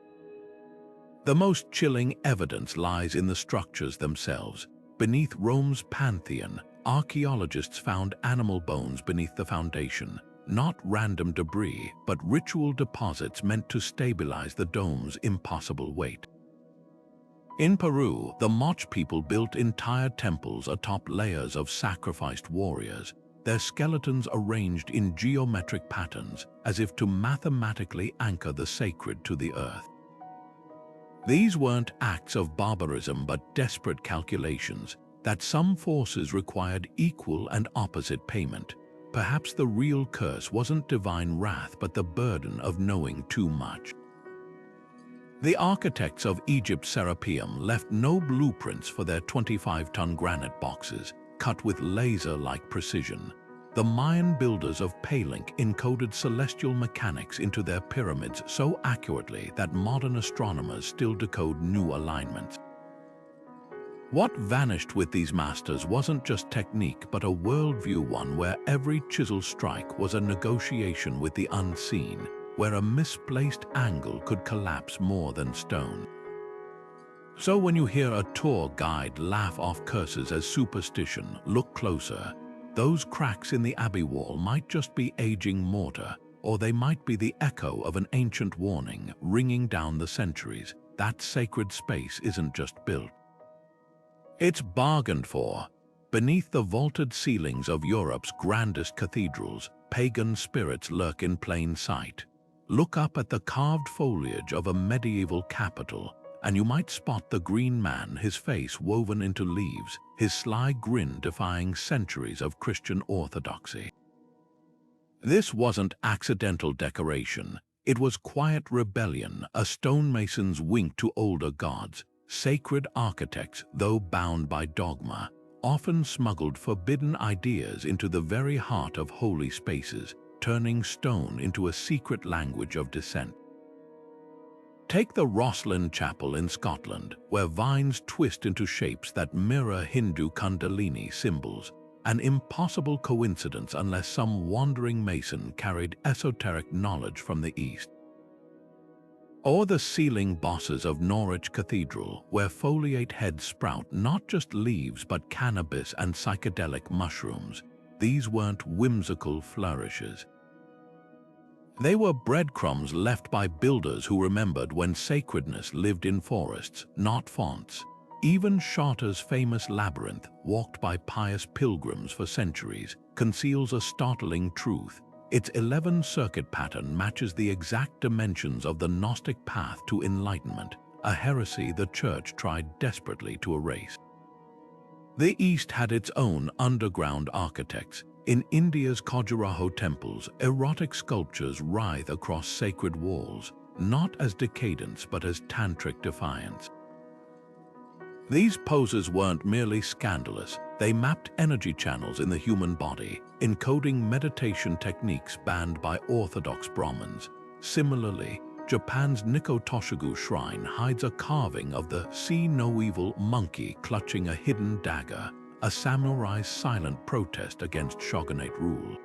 The most chilling evidence lies in the structures themselves. Beneath Rome's Pantheon, archaeologists found animal bones beneath the foundation, not random debris, but ritual deposits meant to stabilize the dome's impossible weight. In Peru, the Moch people built entire temples atop layers of sacrificed warriors, their skeletons arranged in geometric patterns as if to mathematically anchor the sacred to the earth. These weren't acts of barbarism but desperate calculations that some forces required equal and opposite payment. Perhaps the real curse wasn't divine wrath but the burden of knowing too much. The architects of Egypt's Serapeum left no blueprints for their 25-ton granite boxes, cut with laser-like precision. The Mayan builders of Palenque encoded celestial mechanics into their pyramids so accurately that modern astronomers still decode new alignments. What vanished with these masters wasn't just technique but a worldview, one where every chisel strike was a negotiation with the unseen, where a misplaced angle could collapse more than stone. So when you hear a tour guide laugh off curses as superstition, look closer. Those cracks in the abbey wall might just be aging mortar, or they might be the echo of an ancient warning ringing down the centuries. That sacred space isn't just built, It's bargained for. Beneath the vaulted ceilings of Europe's grandest cathedrals, pagan spirits lurk in plain sight. Look up at the carved foliage of a medieval capital, and you might spot the green man, his face woven into leaves, his sly grin defying centuries of Christian orthodoxy. This wasn't accidental decoration. It was quiet rebellion, a stonemason's wink to older gods. Sacred architects, though bound by dogma, often smuggled forbidden ideas into the very heart of holy spaces, turning stone into a secret language of dissent. Take the Rosslyn Chapel in Scotland, where vines twist into shapes that mirror Hindu Kundalini symbols, an impossible coincidence unless some wandering mason carried esoteric knowledge from the East. Or the ceiling bosses of Norwich Cathedral, where foliate heads sprout not just leaves but cannabis and psychedelic mushrooms. These weren't whimsical flourishes. They were breadcrumbs left by builders who remembered when sacredness lived in forests, not fonts. Even Chartres' famous labyrinth, walked by pious pilgrims for centuries, conceals a startling truth. Its 11-circuit pattern matches the exact dimensions of the Gnostic path to enlightenment, a heresy the Church tried desperately to erase. The East had its own underground architects. In India's Khajuraho temples, erotic sculptures writhe across sacred walls, not as decadence but as tantric defiance. These poses weren't merely scandalous, they mapped energy channels in the human body, encoding meditation techniques banned by Orthodox Brahmins. Similarly, Japan's Nikko-Toshigu shrine hides a carving of the see-no-evil monkey clutching a hidden dagger, a samurai's silent protest against shogunate rule.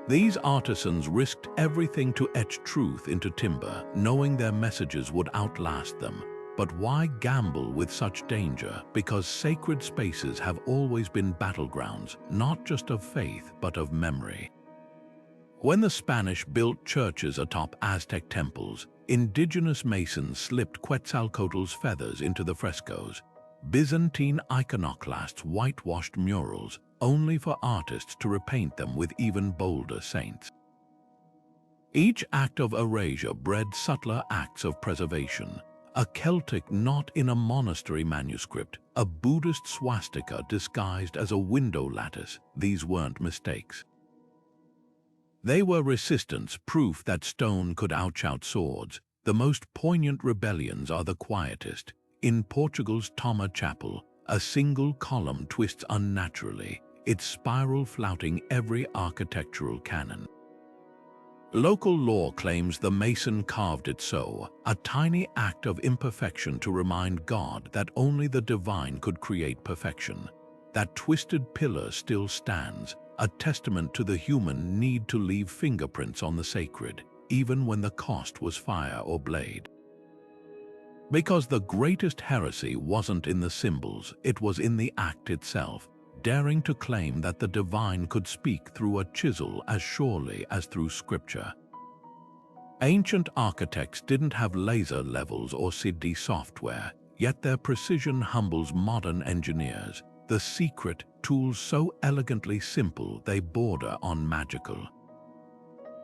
These artisans risked everything to etch truth into timber, knowing their messages would outlast them. But why gamble with such danger? Because sacred spaces have always been battlegrounds, not just of faith, but of memory. When the Spanish built churches atop Aztec temples, indigenous masons slipped Quetzalcoatl's feathers into the frescoes. Byzantine iconoclasts whitewashed murals, only for artists to repaint them with even bolder saints. Each act of erasure bred subtler acts of preservation. A Celtic knot in a monastery manuscript, a Buddhist swastika disguised as a window lattice. These weren't mistakes. They were resistance, proof that stone could outshout swords. The most poignant rebellions are the quietest. In Portugal's Toma Chapel, a single column twists unnaturally, its spiral flouting every architectural canon. Local law claims the mason carved it so, a tiny act of imperfection to remind God that only the divine could create perfection. That twisted pillar still stands, a testament to the human need to leave fingerprints on the sacred, even when the cost was fire or blade. Because the greatest heresy wasn't in the symbols, it was in the act itself, daring to claim that the divine could speak through a chisel as surely as through scripture. Ancient architects didn't have laser levels or CD software, yet their precision humbles modern engineers. The secret, tools so elegantly simple they border on magical.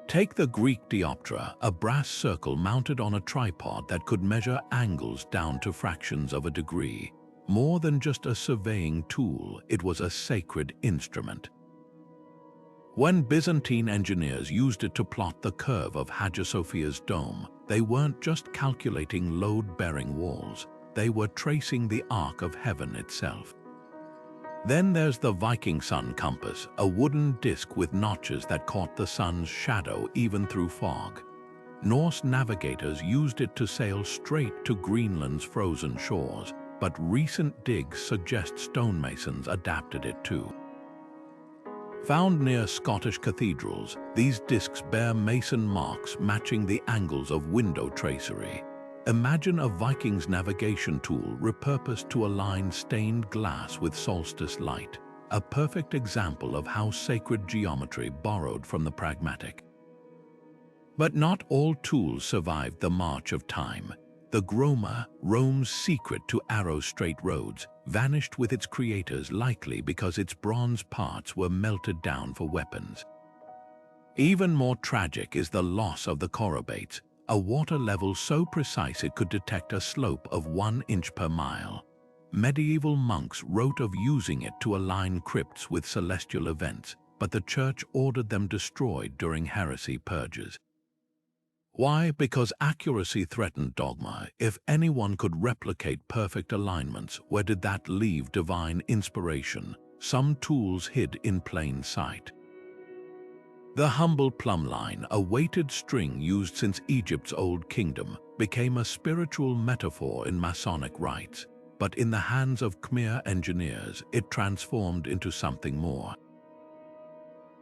Take the Greek dioptra, a brass circle mounted on a tripod that could measure angles down to fractions of a degree. More than just a surveying tool, it was a sacred instrument. When Byzantine engineers used it to plot the curve of Hagia Sophia's dome, they weren't just calculating load-bearing walls, they were tracing the arc of heaven itself. Then there's the Viking sun compass, a wooden disc with notches that caught the sun's shadow even through fog. Norse navigators used it to sail straight to Greenland's frozen shores, but recent digs suggest stonemasons adapted it too. Found near Scottish cathedrals, these discs bear mason marks matching the angles of window tracery. Imagine a Viking's navigation tool repurposed to align stained glass with solstice light, a perfect example of how sacred geometry borrowed from the pragmatic. But not all tools survived the march of time. The Groma, Rome's secret to arrow-straight roads, vanished with its creators, likely because its bronze parts were melted down for weapons. Even more tragic is the loss of the chorobates, a water level so precise it could detect a slope of 1 inch per mile. Medieval monks wrote of using it to align crypts with celestial events, but the church ordered them destroyed during heresy purges. Why? Because accuracy threatened dogma. If anyone could replicate perfect alignments, where did that leave divine inspiration? Some tools hid in plain sight. The humble plumb line, a weighted string used since Egypt's Old Kingdom, became a spiritual metaphor in Masonic rites. But in the hands of Khmer engineers, it transformed into something more.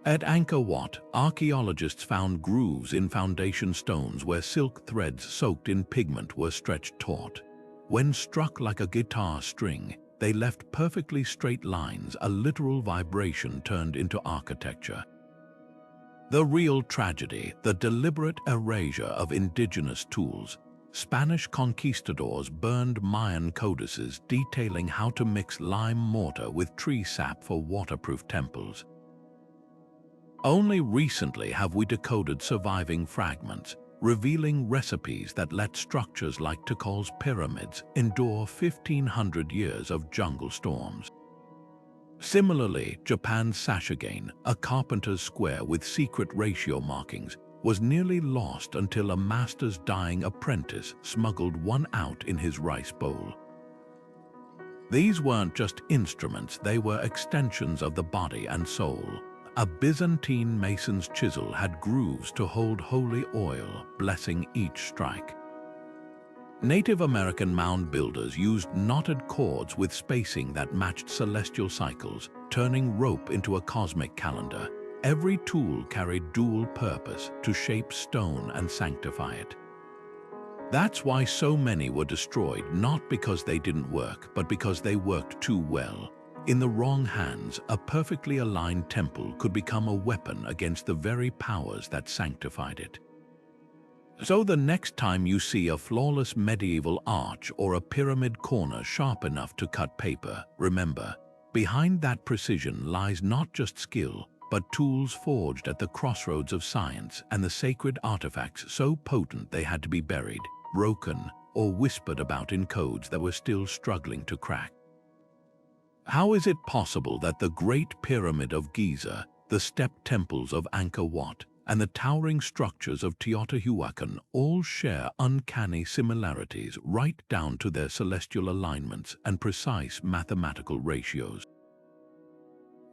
At Angkor Wat, archaeologists found grooves in foundation stones where silk threads soaked in pigment were stretched taut. When struck like a guitar string, they left perfectly straight lines. A literal vibration turned into architecture. The real tragedy, the deliberate erasure of indigenous tools. Spanish conquistadors burned Mayan codices detailing how to mix lime mortar with tree sap for waterproof temples. Only recently have we decoded surviving fragments, revealing recipes that let structures like Tikal's pyramids endure 1,500 years of jungle storms. Similarly, Japan's Sashigane, a carpenter's square with secret ratio markings, was nearly lost until a master's dying apprentice smuggled one out in his rice bowl. These weren't just instruments, they were extensions of the body and soul. A Byzantine mason's chisel had grooves to hold holy oil, blessing each strike. Native American mound builders used knotted cords with spacing that matched celestial cycles, turning rope into a cosmic calendar. Every tool carried dual purpose: to shape stone and sanctify it. That's why so many were destroyed, not because they didn't work, but because they worked too well. In the wrong hands, a perfectly aligned temple could become a weapon against the very powers that sanctified it. So the next time you see a flawless medieval arch or a pyramid corner sharp enough to cut paper, remember, behind that precision lies not just skill, but tools forged at the crossroads of science, and the sacred artifacts so potent they had to be buried, broken, or whispered about in codes that were still struggling to crack. How is it possible that the Great Pyramid of Giza, the step temples of Angkor Wat, and the towering structures of Teotihuacan all share uncanny similarities right down to their celestial alignments and precise mathematical ratios?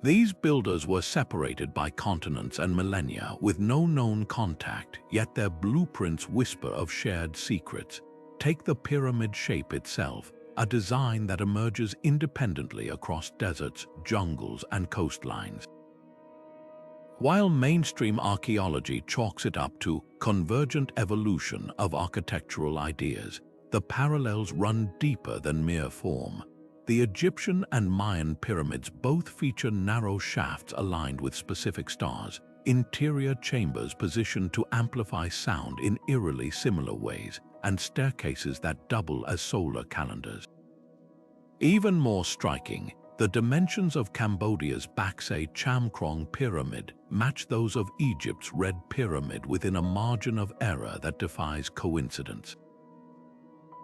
These builders were separated by continents and millennia with no known contact, yet their blueprints whisper of shared secrets. Take the pyramid shape itself, a design that emerges independently across deserts, jungles, and coastlines. While mainstream archaeology chalks it up to convergent evolution of architectural ideas, the parallels run deeper than mere form. The Egyptian and Mayan pyramids both feature narrow shafts aligned with specific stars, interior chambers positioned to amplify sound in eerily similar ways, and staircases that double as solar calendars. Even more striking, the dimensions of Cambodia's Baksay Chamkrong pyramid match those of Egypt's Red Pyramid within a margin of error that defies coincidence.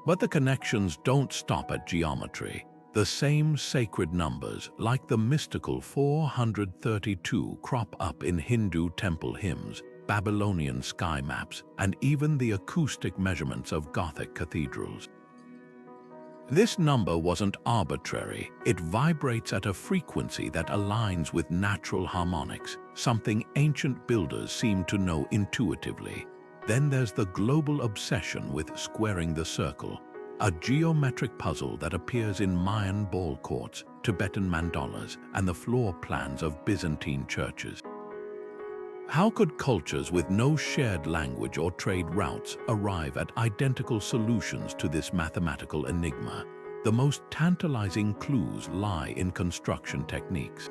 But the connections don't stop at geometry. The same sacred numbers, like the mystical 432, crop up in Hindu temple hymns, Babylonian sky maps, and even the acoustic measurements of Gothic cathedrals. This number wasn't arbitrary. It vibrates at a frequency that aligns with natural harmonics, something ancient builders seem to know intuitively. Then there's the global obsession with squaring the circle, a geometric puzzle that appears in Mayan ball courts, Tibetan mandalas, and the floor plans of Byzantine churches. How could cultures with no shared language or trade routes arrive at identical solutions to this mathematical enigma? The most tantalizing clues lie in construction techniques.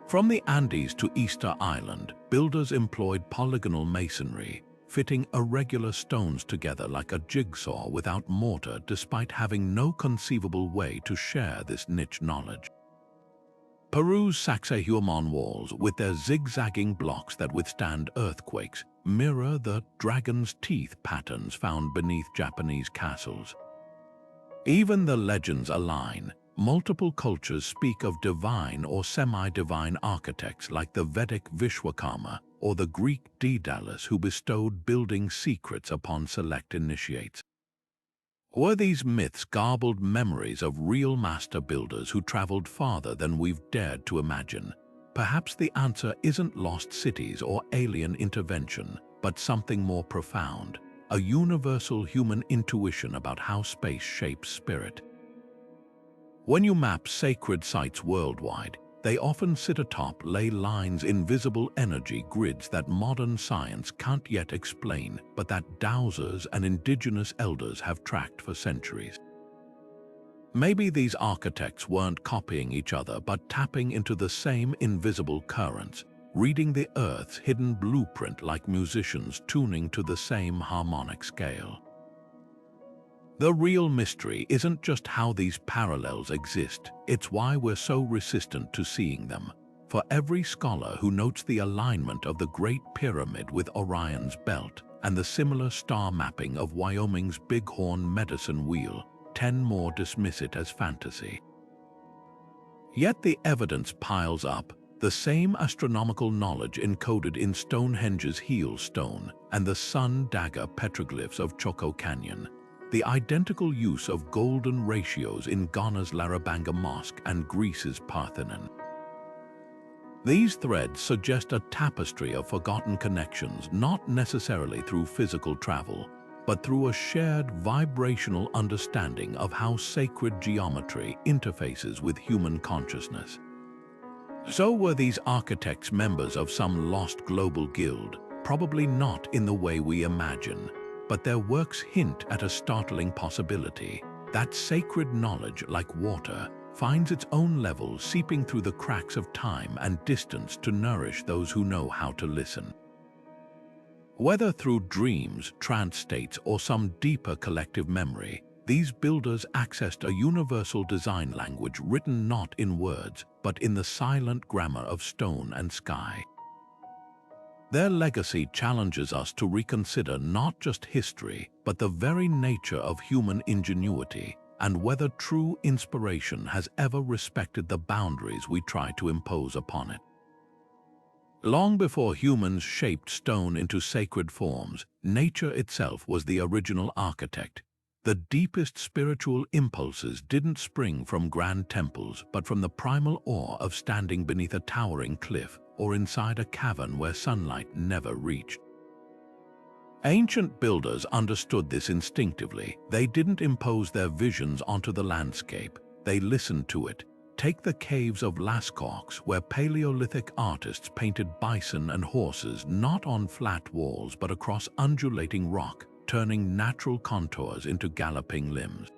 From the Andes to Easter Island, builders employed polygonal masonry, fitting irregular stones together like a jigsaw without mortar despite having no conceivable way to share this niche knowledge. Peru's Sacsayhuaman walls, with their zigzagging blocks that withstand earthquakes, mirror the dragon's teeth patterns found beneath Japanese castles. Even the legends align. Multiple cultures speak of divine or semi-divine architects like the Vedic Vishwakarma or the Greek Daedalus who bestowed building secrets upon select initiates. Were these myths garbled memories of real master builders who traveled farther than we've dared to imagine? Perhaps the answer isn't lost cities or alien intervention, but something more profound, a universal human intuition about how space shapes spirit. When you map sacred sites worldwide, they often sit atop ley lines, invisible energy grids that modern science can't yet explain, but that dowsers and indigenous elders have tracked for centuries. Maybe these architects weren't copying each other but tapping into the same invisible currents, reading the Earth's hidden blueprint like musicians tuning to the same harmonic scale. The real mystery isn't just how these parallels exist, it's why we're so resistant to seeing them. For every scholar who notes the alignment of the Great Pyramid with Orion's belt and the similar star mapping of Wyoming's Bighorn medicine wheel, 10 more dismiss it as fantasy. Yet the evidence piles up. The same astronomical knowledge encoded in Stonehenge's heel stone and the sun dagger petroglyphs of Choco Canyon. The identical use of golden ratios in Ghana's Larabanga Mosque and Greece's Parthenon. These threads suggest a tapestry of forgotten connections, not necessarily through physical travel, but through a shared vibrational understanding of how sacred geometry interfaces with human consciousness. So were these architects members of some lost global guild? Probably not in the way we imagine. But their works hint at a startling possibility, that sacred knowledge, like water, finds its own level seeping through the cracks of time and distance to nourish those who know how to listen. Whether through dreams, trance states, or some deeper collective memory, these builders accessed a universal design language written not in words, but in the silent grammar of stone and sky. Their legacy challenges us to reconsider not just history, but the very nature of human ingenuity, and whether true inspiration has ever respected the boundaries we try to impose upon it. Long before humans shaped stone into sacred forms, nature itself was the original architect. The deepest spiritual impulses didn't spring from grand temples, but from the primal awe of standing beneath a towering cliff or inside a cavern where sunlight never reached. Ancient builders understood this instinctively. They didn't impose their visions onto the landscape. They listened to it. Take the caves of Lascaux, where Paleolithic artists painted bison and horses not on flat walls but across undulating rock, turning natural contours into galloping limbs.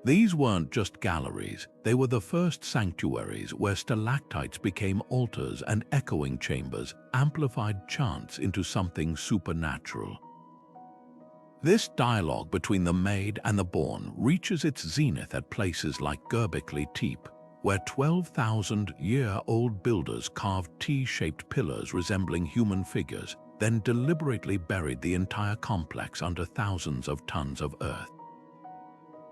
These weren't just galleries, they were the first sanctuaries where stalactites became altars and echoing chambers amplified chants into something supernatural. This dialogue between the made and the born reaches its zenith at places like Göbekli Tepe, where 12,000-year-old builders carved T-shaped pillars resembling human figures, then deliberately buried the entire complex under thousands of tons of earth.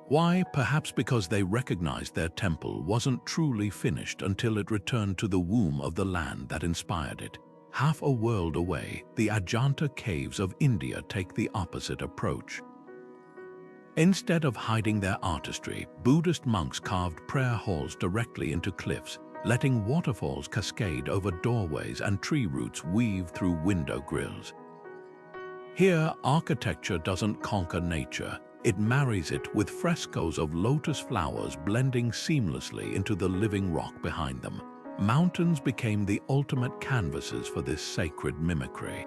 Why? Perhaps because they recognized their temple wasn't truly finished until it returned to the womb of the land that inspired it. Half a world away, the Ajanta caves of India take the opposite approach. Instead of hiding their artistry, Buddhist monks carved prayer halls directly into cliffs, letting waterfalls cascade over doorways and tree roots weave through window grills. Here, architecture doesn't conquer nature. It marries it with frescoes of lotus flowers blending seamlessly into the living rock behind them. Mountains became the ultimate canvases for this sacred mimicry.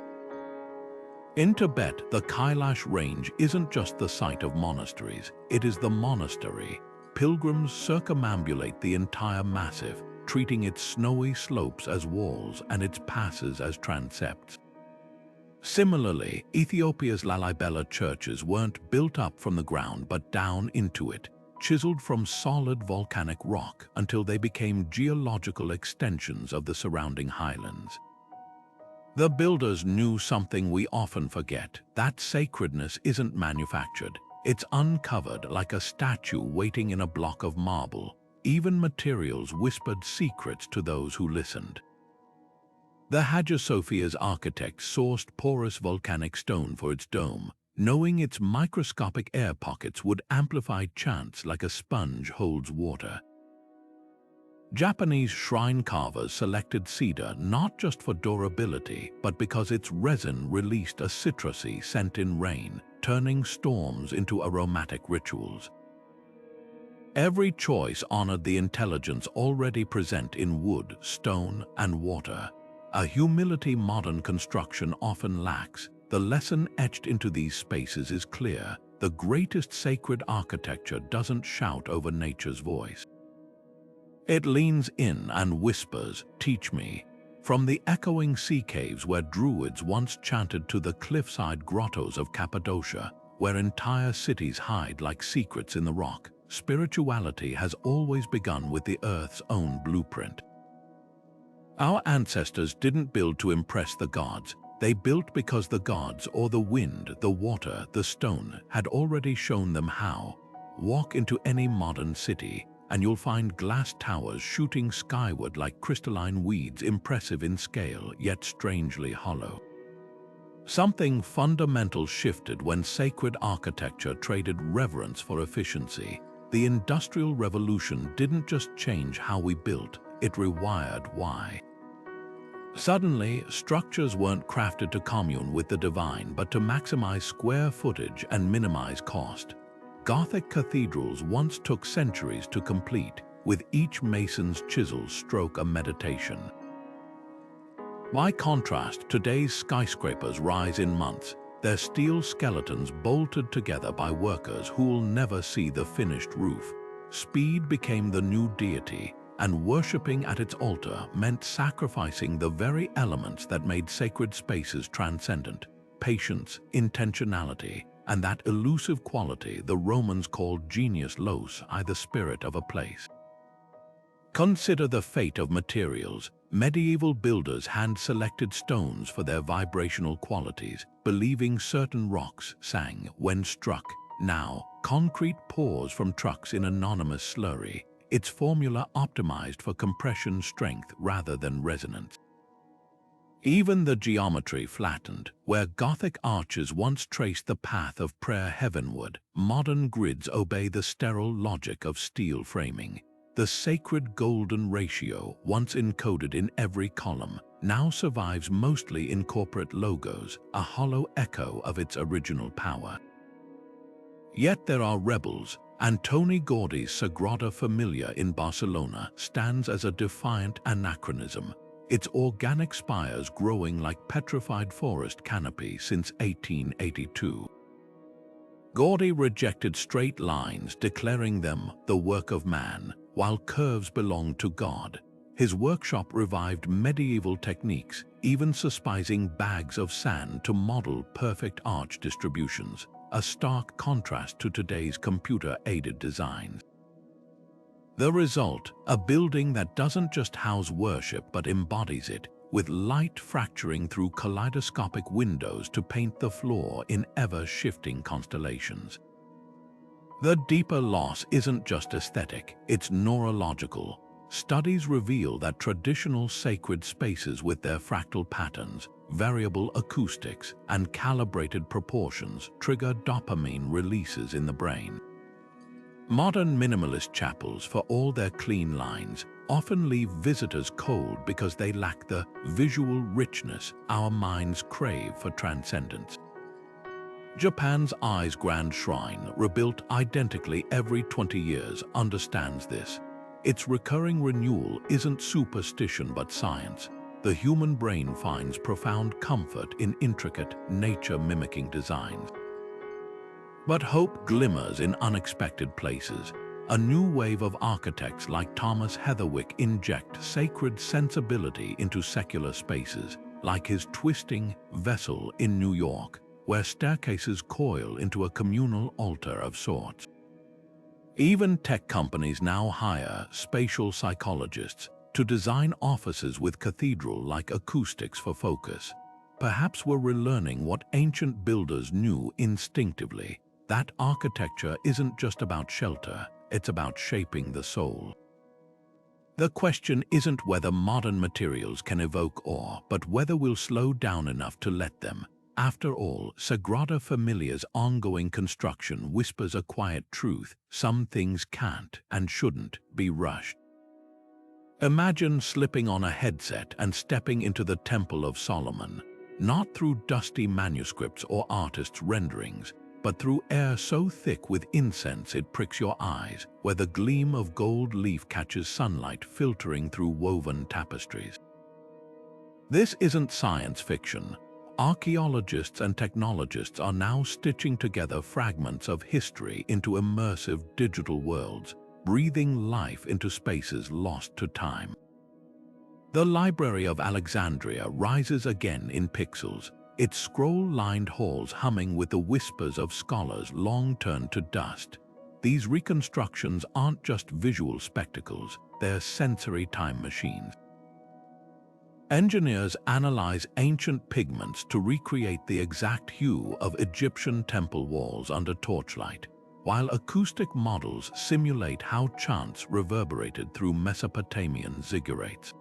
In Tibet, the Kailash range isn't just the site of monasteries, it is the monastery. Pilgrims circumambulate the entire massif, treating its snowy slopes as walls and its passes as transepts. Similarly, Ethiopia's Lalibela churches weren't built up from the ground but down into it, chiseled from solid volcanic rock until they became geological extensions of the surrounding highlands. The builders knew something we often forget, that sacredness isn't manufactured. It's uncovered like a statue waiting in a block of marble. Even materials whispered secrets to those who listened. The Hagia Sophia's architect sourced porous volcanic stone for its dome, knowing its microscopic air pockets would amplify chants like a sponge holds water. Japanese shrine carvers selected cedar not just for durability, but because its resin released a citrusy scent in rain, turning storms into aromatic rituals. Every choice honored the intelligence already present in wood, stone, and water, a humility modern construction often lacks. The lesson etched into these spaces is clear: the greatest sacred architecture doesn't shout over nature's voice. It leans in and whispers, "Teach me." From the echoing sea caves where druids once chanted to the cliffside grottos of Cappadocia, where entire cities hide like secrets in the rock, spirituality has always begun with the Earth's own blueprint. Our ancestors didn't build to impress the gods. They built because the gods, or the wind, the water, the stone, had already shown them how. Walk into any modern city, and you'll find glass towers shooting skyward like crystalline weeds, impressive in scale, yet strangely hollow. Something fundamental shifted when sacred architecture traded reverence for efficiency. The Industrial Revolution didn't just change how we built, it rewired why. Suddenly, structures weren't crafted to commune with the divine, but to maximize square footage and minimize cost. Gothic cathedrals once took centuries to complete, with each mason's chisel stroke a meditation. By contrast, today's skyscrapers rise in months, their steel skeletons bolted together by workers who'll never see the finished roof. Speed became the new deity, and worshipping at its altar meant sacrificing the very elements that made sacred spaces transcendent: patience, intentionality, and that elusive quality the Romans called genius loci, the spirit of a place. Consider the fate of materials. Medieval builders hand-selected stones for their vibrational qualities, believing certain rocks sang when struck. Now, concrete pours from trucks in anonymous slurry, its formula optimized for compression strength rather than resonance. Even the geometry flattened. Where Gothic arches once traced the path of prayer heavenward, modern grids obey the sterile logic of steel framing. The sacred golden ratio, once encoded in every column, now survives mostly in corporate logos, a hollow echo of its original power. Yet there are rebels. Antoni Gaudi's Sagrada Familia in Barcelona stands as a defiant anachronism, its organic spires growing like petrified forest canopy since 1882. Gaudi rejected straight lines, declaring them the work of man, while curves belonged to God. His workshop revived medieval techniques, even suspising bags of sand to model perfect arch distributions, a stark contrast to today's computer-aided designs. The result, a building that doesn't just house worship but embodies it, with light fracturing through kaleidoscopic windows to paint the floor in ever-shifting constellations. The deeper loss isn't just aesthetic, it's neurological. Studies reveal that traditional sacred spaces with their fractal patterns, variable acoustics, and calibrated proportions trigger dopamine releases in the brain. Modern minimalist chapels, for all their clean lines, often leave visitors cold because they lack the visual richness our minds crave for transcendence. Japan's Ai's Grand Shrine, rebuilt identically every 20 years, understands this. Its recurring renewal isn't superstition but science. The human brain finds profound comfort in intricate, nature-mimicking designs. But hope glimmers in unexpected places. A new wave of architects like Thomas Heatherwick inject sacred sensibility into secular spaces. like his twisting vessel in New York, where staircases coil into a communal altar of sorts. Even tech companies now hire spatial psychologists to design offices with cathedral-like acoustics for focus. Perhaps we're relearning what ancient builders knew instinctively, that architecture isn't just about shelter, it's about shaping the soul. The question isn't whether modern materials can evoke awe, but whether we'll slow down enough to let them. After all, Sagrada Familia's ongoing construction whispers a quiet truth: some things can't and shouldn't be rushed. Imagine slipping on a headset and stepping into the Temple of Solomon, not through dusty manuscripts or artists' renderings, but through air so thick with incense it pricks your eyes, where the gleam of gold leaf catches sunlight filtering through woven tapestries. This isn't science fiction. Archaeologists and technologists are now stitching together fragments of history into immersive digital worlds, breathing life into spaces lost to time. The Library of Alexandria rises again in pixels, its scroll-lined halls humming with the whispers of scholars long turned to dust. These reconstructions aren't just visual spectacles, they're sensory time machines. Engineers analyze ancient pigments to recreate the exact hue of Egyptian temple walls under torchlight, while acoustic models simulate how chants reverberated through Mesopotamian ziggurats.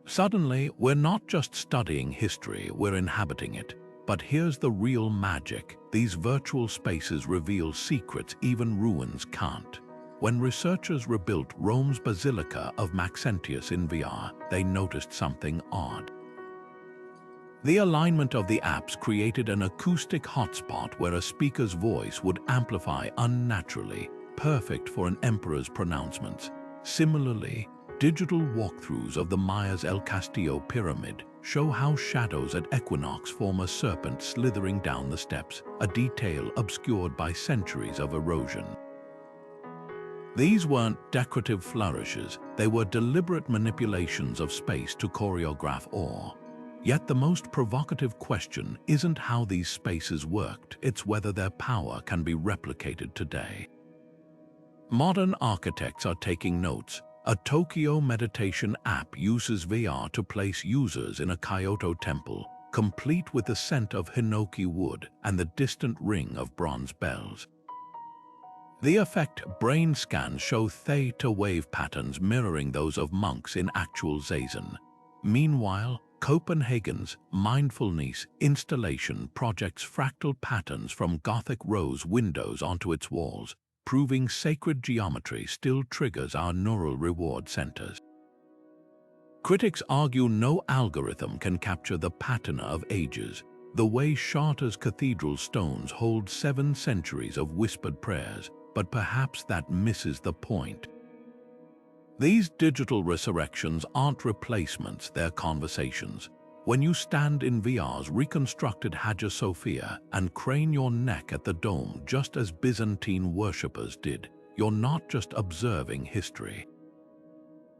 Suddenly, we're not just studying history, we're inhabiting it. But here's the real magic: these virtual spaces reveal secrets even ruins can't. When researchers rebuilt Rome's Basilica of Maxentius in VR, they noticed something odd. The alignment of the apse created an acoustic hotspot where a speaker's voice would amplify unnaturally, perfect for an emperor's pronouncements. Similarly, digital walkthroughs of the Maya's El Castillo pyramid show how shadows at equinox form a serpent slithering down the steps, a detail obscured by centuries of erosion. These weren't decorative flourishes, they were deliberate manipulations of space to choreograph awe. Yet the most provocative question isn't how these spaces worked, it's whether their power can be replicated today. Modern architects are taking notes. A Tokyo meditation app uses VR to place users in a Kyoto temple, complete with the scent of hinoki wood and the distant ring of bronze bells. The effect brain scans show theta wave patterns mirroring those of monks in actual zazen. Meanwhile, Copenhagen's mindfulness installation projects fractal patterns from Gothic rose windows onto its walls, proving sacred geometry still triggers our neural reward centers. Critics argue no algorithm can capture the patina of ages, the way Chartres cathedral stones hold 7 centuries of whispered prayers, but perhaps that misses the point. These digital resurrections aren't replacements, they're conversations. When you stand in VR's reconstructed Hagia Sophia and crane your neck at the dome just as Byzantine worshippers did, you're not just observing history.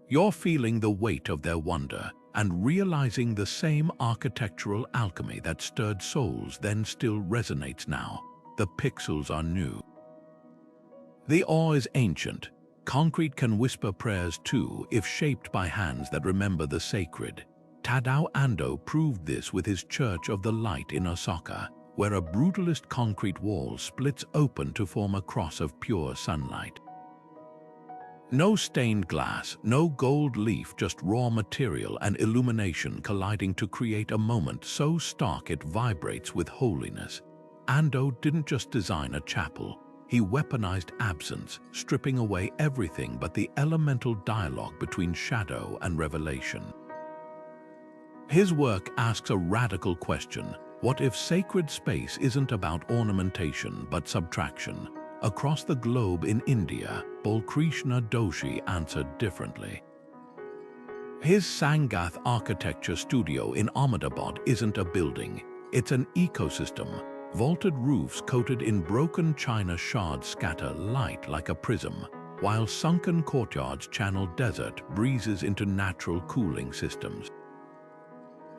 You're feeling the weight of their wonder and realizing the same architectural alchemy that stirred souls then still resonates now. The pixels are new. The awe is ancient. Concrete can whisper prayers too, if shaped by hands that remember the sacred. Tadao Ando proved this with his Church of the Light in Osaka, where a brutalist concrete wall splits open to form a cross of pure sunlight. No stained glass, no gold leaf, just raw material and illumination colliding to create a moment so stark it vibrates with holiness. Ando didn't just design a chapel. He weaponized absence, stripping away everything but the elemental dialogue between shadow and revelation. His work asks a radical question: what if sacred space isn't about ornamentation but subtraction? Across the globe in India, Balkrishna Doshi answered differently. His Sangath architecture studio in Ahmedabad isn't a building, it's an ecosystem. Vaulted roofs coated in broken china shards scatter light like a prism, while sunken courtyards channel desert breezes into natural cooling systems.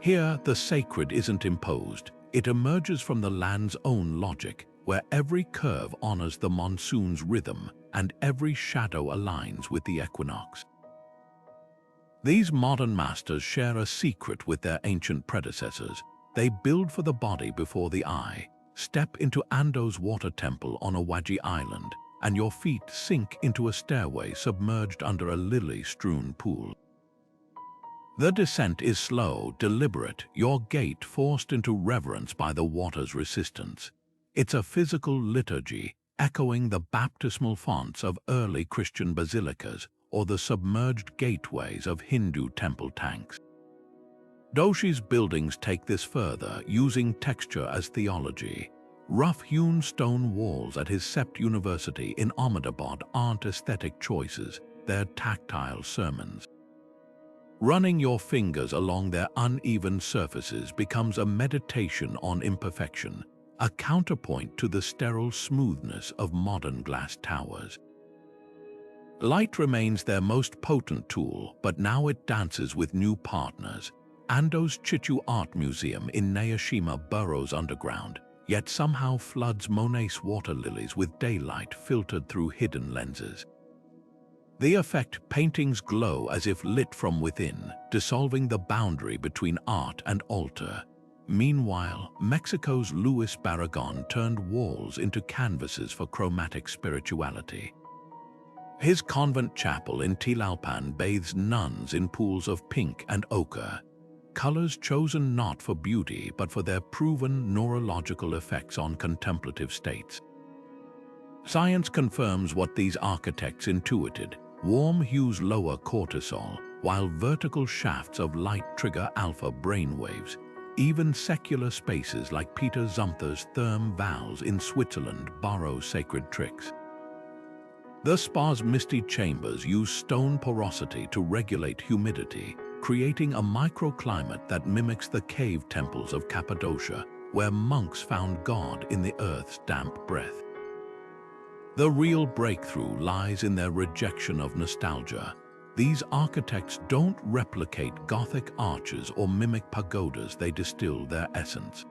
Here, the sacred isn't imposed. It emerges from the land's own logic, where every curve honors the monsoon's rhythm and every shadow aligns with the equinox. These modern masters share a secret with their ancient predecessors. They build for the body before the eye. Step into Ando's water temple on Awaji Island, and your feet sink into a stairway submerged under a lily-strewn pool. The descent is slow, deliberate, your gait forced into reverence by the water's resistance. It's a physical liturgy, echoing the baptismal fonts of early Christian basilicas or the submerged gateways of Hindu temple tanks. Doshi's buildings take this further, using texture as theology. Rough-hewn stone walls at his Sept University in Ahmedabad aren't aesthetic choices, they're tactile sermons. Running your fingers along their uneven surfaces becomes a meditation on imperfection, a counterpoint to the sterile smoothness of modern glass towers. Light remains their most potent tool, but now it dances with new partners. Ando's Chichu Art Museum in Nayashima burrows underground, yet somehow floods Monet's water lilies with daylight filtered through hidden lenses. The effect, paintings glow as if lit from within, dissolving the boundary between art and altar. Meanwhile, Mexico's Luis Barragan turned walls into canvases for chromatic spirituality. His convent chapel in Tlalpan bathes nuns in pools of pink and ochre, colors chosen not for beauty but for their proven neurological effects on contemplative states. Science confirms what these architects intuited. Warm hues lower cortisol, while vertical shafts of light trigger alpha brainwaves. Even secular spaces like Peter Zumthor's therm valves in Switzerland borrow sacred tricks. The spa's misty chambers use stone porosity to regulate humidity, creating a microclimate that mimics the cave temples of Cappadocia, where monks found God in the earth's damp breath. The real breakthrough lies in their rejection of nostalgia. These architects don't replicate Gothic arches or mimic pagodas, they distill their essence.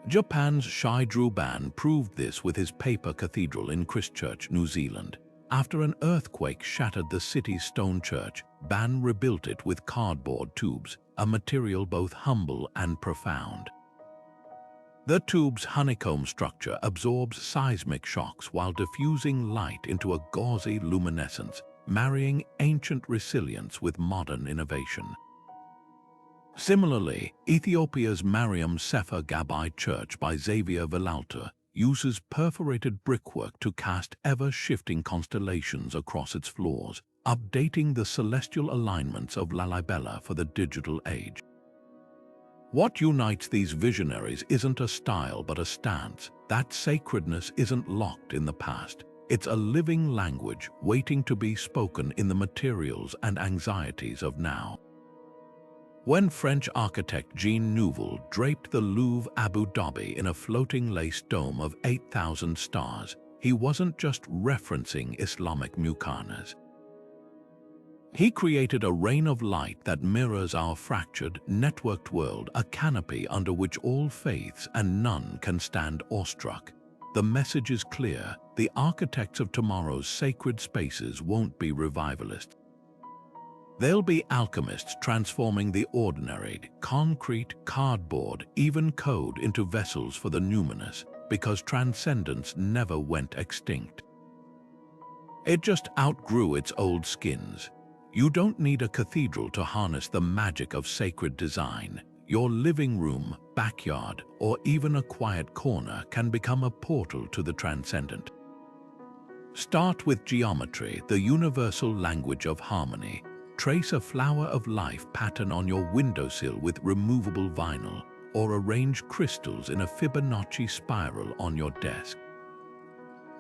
Japan's Shai-Dru Ban proved this with his paper cathedral in Christchurch, New Zealand. After an earthquake shattered the city's stone church, Ban rebuilt it with cardboard tubes, a material both humble and profound. The tube's honeycomb structure absorbs seismic shocks while diffusing light into a gauzy luminescence, marrying ancient resilience with modern innovation. Similarly, Ethiopia's Mariam Sefer Gabai Church by Xavier Villalta uses perforated brickwork to cast ever-shifting constellations across its floors, updating the celestial alignments of Lalibela for the digital age. What unites these visionaries isn't a style but a stance. That sacredness isn't locked in the past. It's a living language waiting to be spoken in the materials and anxieties of now. When French architect Jean Nouvel draped the Louvre Abu Dhabi in a floating lace dome of 8,000 stars, he wasn't just referencing Islamic muqarnas. He created a rain of light that mirrors our fractured, networked world, a canopy under which all faiths and none can stand awestruck. The message is clear: the architects of tomorrow's sacred spaces won't be revivalists. They'll be alchemists transforming the ordinary, concrete, cardboard, even code into vessels for the numinous, because transcendence never went extinct. It just outgrew its old skins. You don't need a cathedral to harness the magic of sacred design. Your living room, backyard, or even a quiet corner can become a portal to the transcendent. Start with geometry, the universal language of harmony. Trace a flower of life pattern on your windowsill with removable vinyl, or arrange crystals in a Fibonacci spiral on your desk.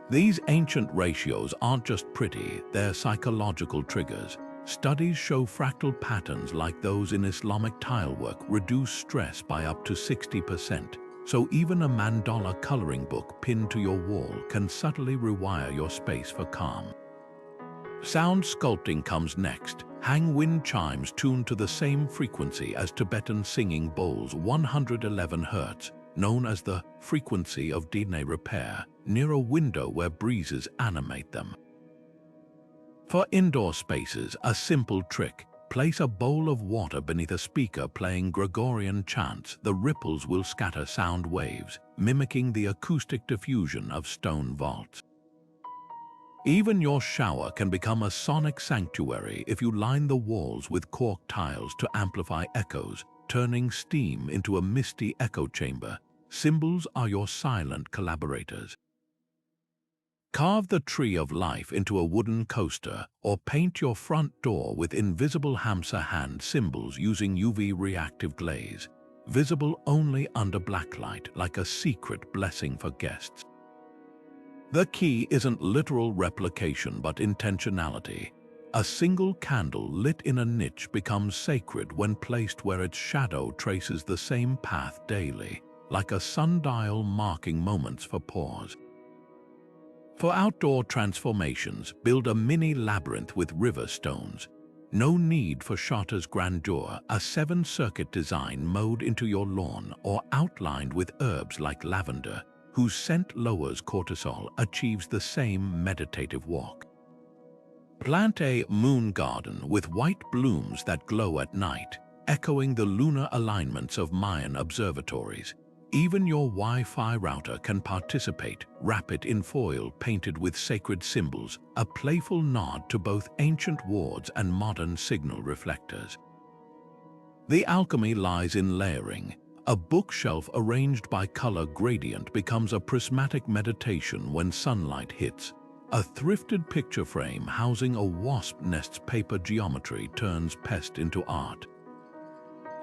These ancient ratios aren't just pretty, they're psychological triggers. Studies show fractal patterns like those in Islamic tilework reduce stress by up to 60%, so even a mandala coloring book pinned to your wall can subtly rewire your space for calm. Sound sculpting comes next. hang wind chimes tuned to the same frequency as Tibetan singing bowls, 111 Hz, known as the frequency of Dine repair, near a window where breezes animate them. For indoor spaces, a simple trick: place a bowl of water beneath a speaker playing Gregorian chants. The ripples will scatter sound waves, mimicking the acoustic diffusion of stone vaults. Even your shower can become a sonic sanctuary if you line the walls with cork tiles to amplify echoes, turning steam into a misty echo chamber. Symbols are your silent collaborators. Carve the tree of life into a wooden coaster, or paint your front door with invisible hamsa hand symbols using UV reactive glaze, visible only under blacklight, like a secret blessing for guests. The key isn't literal replication but intentionality. A single candle lit in a niche becomes sacred when placed where its shadow traces the same path daily, like a sundial marking moments for pause. For outdoor transformations, build a mini labyrinth with river stones. No need for Charter's grandeur, a 7-circuit design mowed into your lawn or outlined with herbs like lavender, whose scent lowers cortisol, achieves the same meditative walk. Plant a moon garden with white blooms that glow at night, echoing the lunar alignments of Mayan observatories. Even your Wi-Fi router can participate. Wrap it in foil painted with sacred symbols, a playful nod to both ancient wards and modern signal reflectors. The alchemy lies in layering. A bookshelf arranged by color gradient becomes a prismatic meditation when sunlight hits. A thrifted picture frame housing a wasp nest's paper geometry turns pest into art.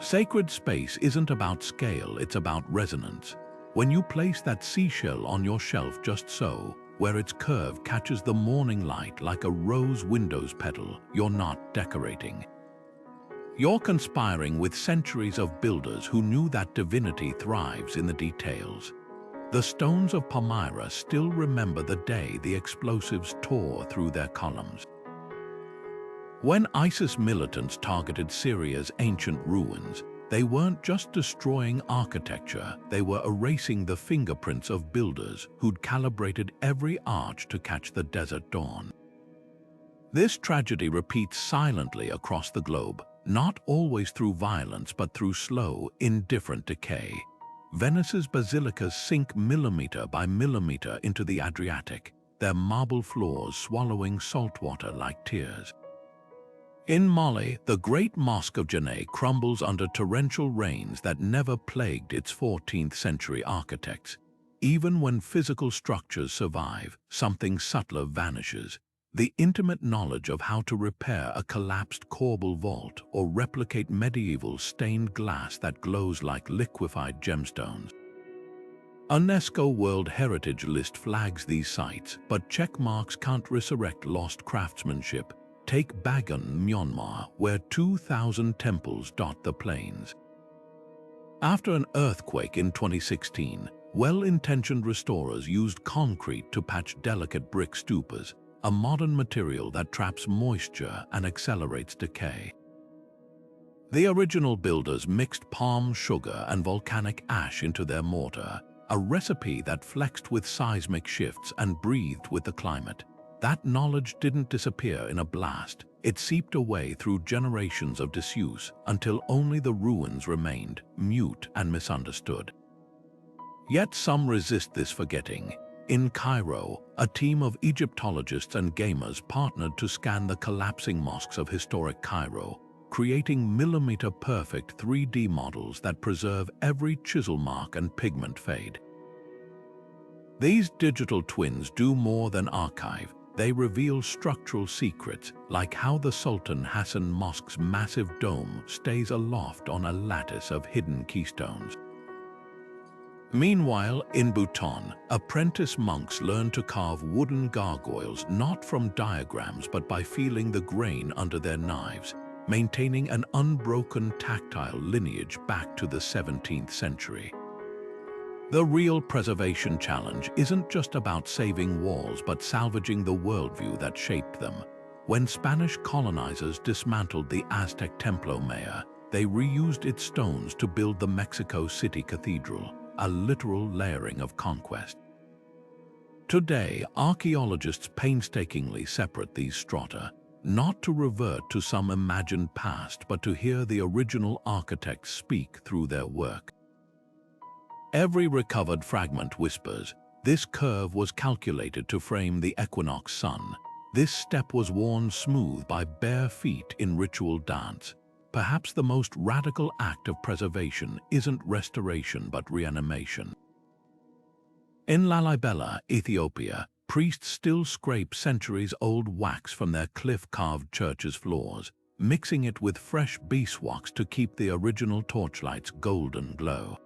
Sacred space isn't about scale, it's about resonance. When you place that seashell on your shelf just so, where its curve catches the morning light like a rose window's petal, you're not decorating. You're conspiring with centuries of builders who knew that divinity thrives in the details. The stones of Palmyra still remember the day the explosives tore through their columns. When ISIS militants targeted Syria's ancient ruins, they weren't just destroying architecture, they were erasing the fingerprints of builders who'd calibrated every arch to catch the desert dawn. This tragedy repeats silently across the globe, not always through violence but through slow, indifferent decay. Venice's basilicas sink millimeter by millimeter into the Adriatic, their marble floors swallowing saltwater like tears. In Mali, the great Mosque of Djenné crumbles under torrential rains that never plagued its 14th-century architects. Even when physical structures survive, something subtler vanishes. The intimate knowledge of how to repair a collapsed corbel vault or replicate medieval stained glass that glows like liquefied gemstones. UNESCO World Heritage List flags these sites, but checkmarks can't resurrect lost craftsmanship. Take Bagan, Myanmar, where 2,000 temples dot the plains. After an earthquake in 2016, well-intentioned restorers used concrete to patch delicate brick stupas, a modern material that traps moisture and accelerates decay. The original builders mixed palm sugar and volcanic ash into their mortar, a recipe that flexed with seismic shifts and breathed with the climate. That knowledge didn't disappear in a blast. It seeped away through generations of disuse until only the ruins remained, mute and misunderstood. Yet some resist this forgetting. In Cairo, a team of Egyptologists and gamers partnered to scan the collapsing mosques of historic Cairo, creating millimeter-perfect 3D models that preserve every chisel mark and pigment fade. These digital twins do more than archive. They reveal structural secrets, like how the Sultan Hassan Mosque's massive dome stays aloft on a lattice of hidden keystones. Meanwhile, in Bhutan, apprentice monks learn to carve wooden gargoyles not from diagrams but by feeling the grain under their knives, maintaining an unbroken tactile lineage back to the 17th century. The real preservation challenge isn't just about saving walls but salvaging the worldview that shaped them. When Spanish colonizers dismantled the Aztec Templo Mayor, they reused its stones to build the Mexico City Cathedral, a literal layering of conquest. Today, archaeologists painstakingly separate these strata, not to revert to some imagined past, but to hear the original architects speak through their work. Every recovered fragment whispers, "This curve was calculated to frame the equinox sun. This step was worn smooth by bare feet in ritual dance." Perhaps the most radical act of preservation isn't restoration but reanimation. In Lalibela, Ethiopia, priests still scrape centuries-old wax from their cliff-carved churches' floors, mixing it with fresh beeswax to keep the original torchlight's golden glow.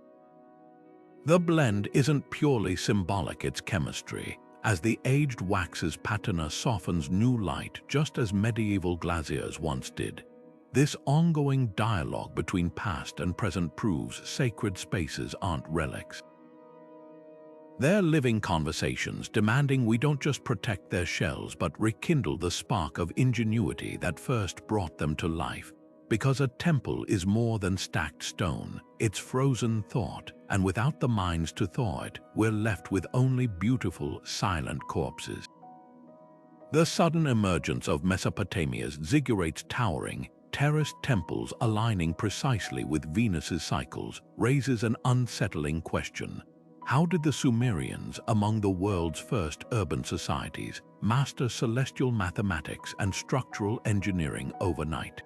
The blend isn't purely symbolic, it's chemistry, as the aged wax's patina softens new light just as medieval glaziers once did. This ongoing dialogue between past and present proves sacred spaces aren't relics. They're living conversations demanding we don't just protect their shells but rekindle the spark of ingenuity that first brought them to life. Because a temple is more than stacked stone, it's frozen thought, and without the minds to thaw it, we're left with only beautiful, silent corpses. The sudden emergence of Mesopotamia's ziggurats towering, terraced temples aligning precisely with Venus's cycles raises an unsettling question. How did the Sumerians, among the world's first urban societies, master celestial mathematics and structural engineering overnight?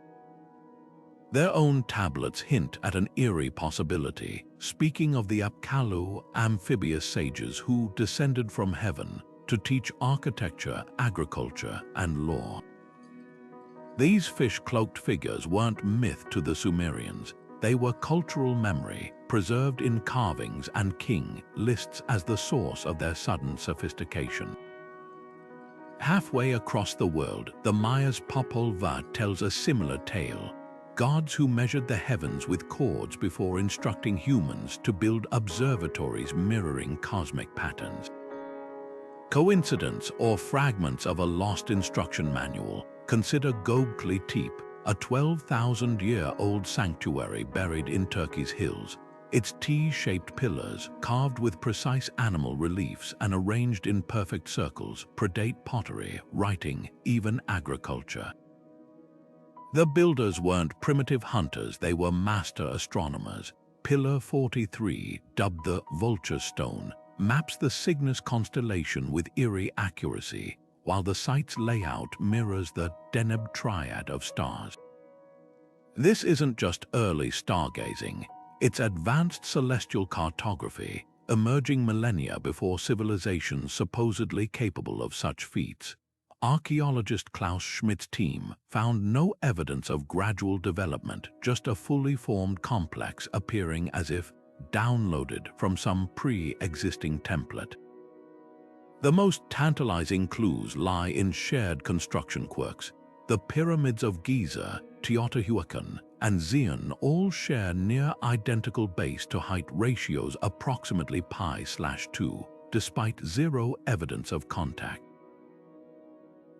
Their own tablets hint at an eerie possibility, speaking of the Apkallu, amphibious sages who descended from heaven to teach architecture, agriculture, and law. These fish-cloaked figures weren't myth to the Sumerians. They were cultural memory, preserved in carvings and king lists as the source of their sudden sophistication. Halfway across the world, the Maya's Popol Vuh tells a similar tale. Gods who measured the heavens with cords before instructing humans to build observatories mirroring cosmic patterns. Coincidence or fragments of a lost instruction manual? Consider Göbekli Tepe, a 12,000-year-old sanctuary buried in Turkey's hills. Its T-shaped pillars, carved with precise animal reliefs and arranged in perfect circles, predate pottery, writing, even agriculture. The builders weren't primitive hunters, they were master astronomers. Pillar 43, dubbed the Vulture Stone, maps the Cygnus constellation with eerie accuracy, while the site's layout mirrors the Deneb triad of stars. This isn't just early stargazing, it's advanced celestial cartography, emerging millennia before civilizations supposedly capable of such feats. Archaeologist Klaus Schmidt's team found no evidence of gradual development, just a fully formed complex appearing as if downloaded from some pre-existing template. The most tantalizing clues lie in shared construction quirks. The pyramids of Giza, Teotihuacan, and Zion all share near-identical base-to-height ratios approximately pi/2, despite zero evidence of contact.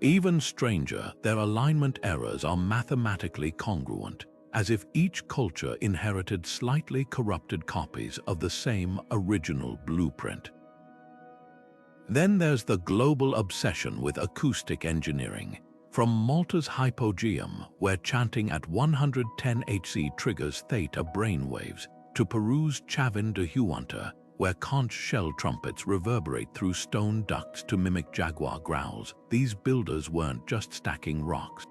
Even stranger, their alignment errors are mathematically congruent, as if each culture inherited slightly corrupted copies of the same original blueprint. Then there's the global obsession with acoustic engineering. From Malta's hypogeum, where chanting at 110 Hz triggers theta brainwaves, to Peru's Chavin de Huanta, where conch shell trumpets reverberate through stone ducts to mimic jaguar growls, these builders weren't just stacking rocks.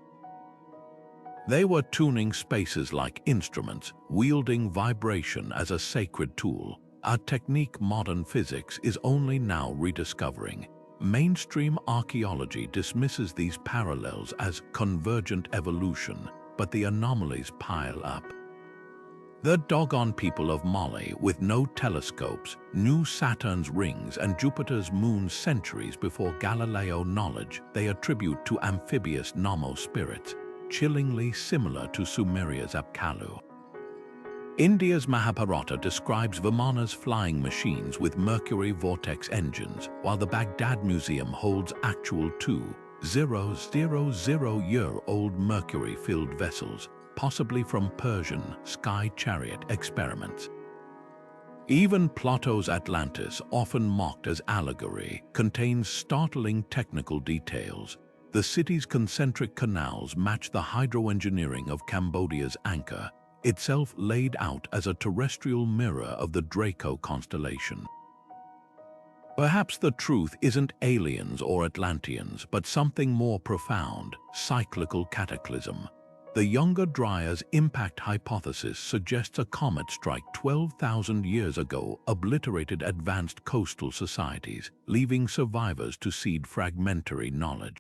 They were tuning spaces like instruments, wielding vibration as a sacred tool, a technique modern physics is only now rediscovering. Mainstream archaeology dismisses these parallels as convergent evolution, but the anomalies pile up. The Dogon people of Mali, with no telescopes, knew Saturn's rings and Jupiter's moons centuries before Galileo knowledge they attribute to amphibious Namo spirits, chillingly similar to Sumeria's Apkallu. India's Mahabharata describes Vimana's flying machines with mercury vortex engines, while the Baghdad Museum holds actual 2 000-year-old mercury-filled vessels, possibly from Persian sky chariot experiments. Even Plato's Atlantis, often mocked as allegory, contains startling technical details. The city's concentric canals match the hydroengineering of Cambodia's Angkor, itself laid out as a terrestrial mirror of the Draco constellation. Perhaps the truth isn't aliens or Atlanteans, but something more profound: cyclical cataclysm. The Younger Dryas impact hypothesis suggests a comet strike 12,000 years ago obliterated advanced coastal societies, leaving survivors to seed fragmentary knowledge.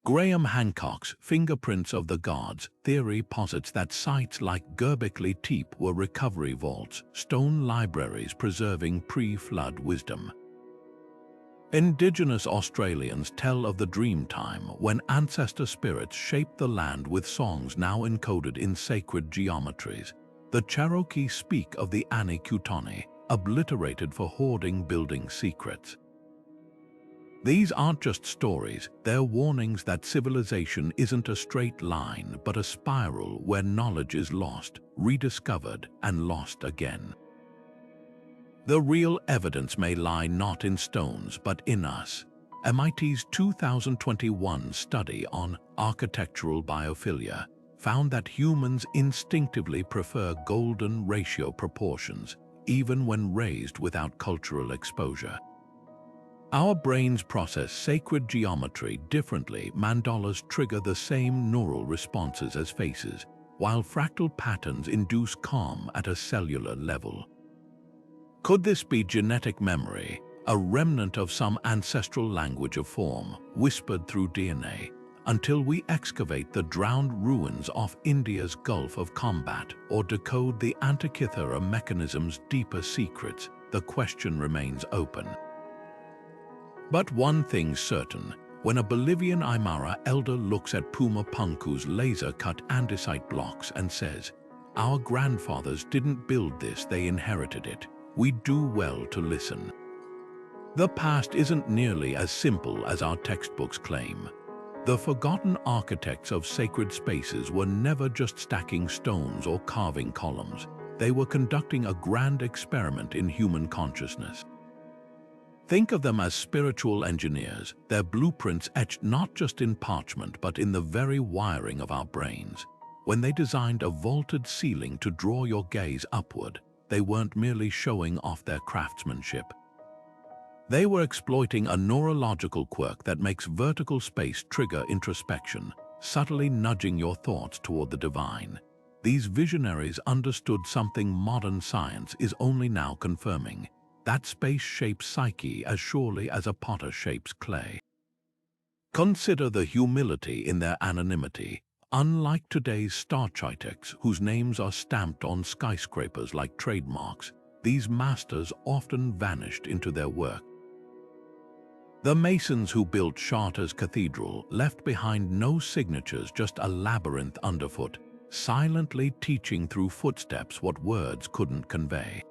Graham Hancock's Fingerprints of the Gods theory posits that sites like Göbekli Tepe were recovery vaults, stone libraries preserving pre-flood wisdom. Indigenous Australians tell of the dream time when ancestor spirits shaped the land with songs now encoded in sacred geometries. The Cherokee speak of the Anikutani, obliterated for hoarding building secrets. These aren't just stories, they're warnings that civilization isn't a straight line but a spiral where knowledge is lost, rediscovered, and lost again. The real evidence may lie not in stones but in us. MIT's 2021 study on architectural biophilia found that humans instinctively prefer golden ratio proportions, even when raised without cultural exposure. Our brains process sacred geometry differently. Mandalas trigger the same neural responses as faces, while fractal patterns induce calm at a cellular level. Could this be genetic memory, a remnant of some ancestral language of form, whispered through DNA, until we excavate the drowned ruins of India's Gulf of Combat or decode the Antikythera mechanism's deeper secrets? The question remains open. But one thing's certain: when a Bolivian Aymara elder looks at Puma Punku's laser-cut andesite blocks and says, "Our grandfathers didn't build this, they inherited it," we do well to listen. The past isn't nearly as simple as our textbooks claim. The forgotten architects of sacred spaces were never just stacking stones or carving columns. They were conducting a grand experiment in human consciousness. Think of them as spiritual engineers, their blueprints etched not just in parchment but in the very wiring of our brains. When they designed a vaulted ceiling to draw your gaze upward, they weren't merely showing off their craftsmanship. They were exploiting a neurological quirk that makes vertical space trigger introspection, subtly nudging your thoughts toward the divine. These visionaries understood something modern science is only now confirming: that space shapes psyche as surely as a potter shapes clay. Consider the humility in their anonymity. Unlike today's stararchitects, whose names are stamped on skyscrapers like trademarks, these masters often vanished into their work. The masons who built Chartres Cathedral left behind no signatures, just a labyrinth underfoot, silently teaching through footsteps what words couldn't convey.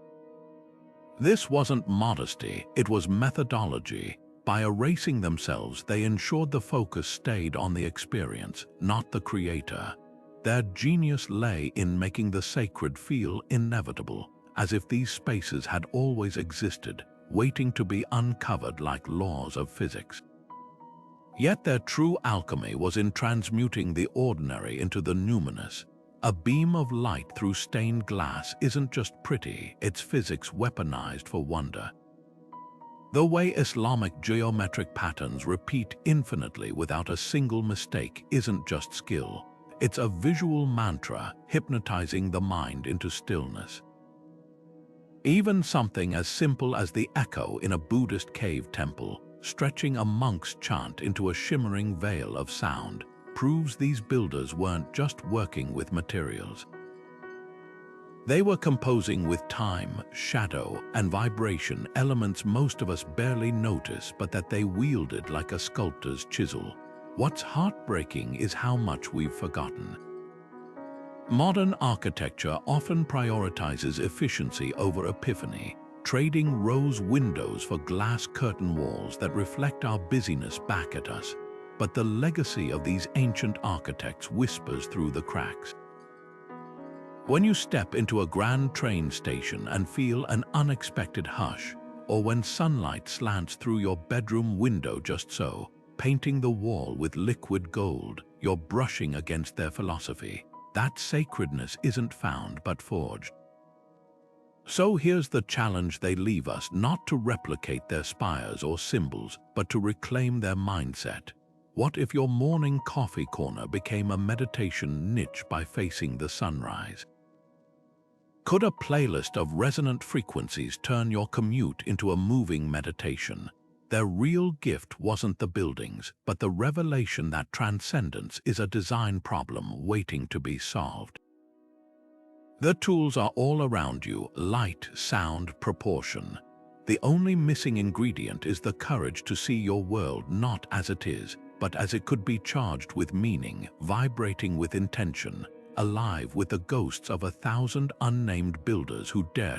This wasn't modesty, it was methodology. By erasing themselves, they ensured the focus stayed on the experience, not the creator. Their genius lay in making the sacred feel inevitable, as if these spaces had always existed, waiting to be uncovered like laws of physics. Yet their true alchemy was in transmuting the ordinary into the numinous. A beam of light through stained glass isn't just pretty, it's physics weaponized for wonder. The way Islamic geometric patterns repeat infinitely without a single mistake isn't just skill, it's a visual mantra hypnotizing the mind into stillness. Even something as simple as the echo in a Buddhist cave temple, stretching a monk's chant into a shimmering veil of sound, proves these builders weren't just working with materials. They were composing with time, shadow, and vibration, elements most of us barely notice but that they wielded like a sculptor's chisel. What's heartbreaking is how much we've forgotten. Modern architecture often prioritizes efficiency over epiphany. trading rose windows for glass curtain walls that reflect our busyness back at us. But the legacy of these ancient architects whispers through the cracks. When you step into a grand train station and feel an unexpected hush, or when sunlight slants through your bedroom window just so, painting the wall with liquid gold, you're brushing against their philosophy. That sacredness isn't found but forged. So here's the challenge they leave us: not to replicate their spires or symbols, but to reclaim their mindset. What if your morning coffee corner became a meditation niche by facing the sunrise? Could a playlist of resonant frequencies turn your commute into a moving meditation? Their real gift wasn't the buildings, but the revelation that transcendence is a design problem waiting to be solved. The tools are all around you: light, sound, proportion. The only missing ingredient is the courage to see your world not as it is, but as it could be, charged with meaning, vibrating with intention, alive with the ghosts of 1,000 unnamed builders who dared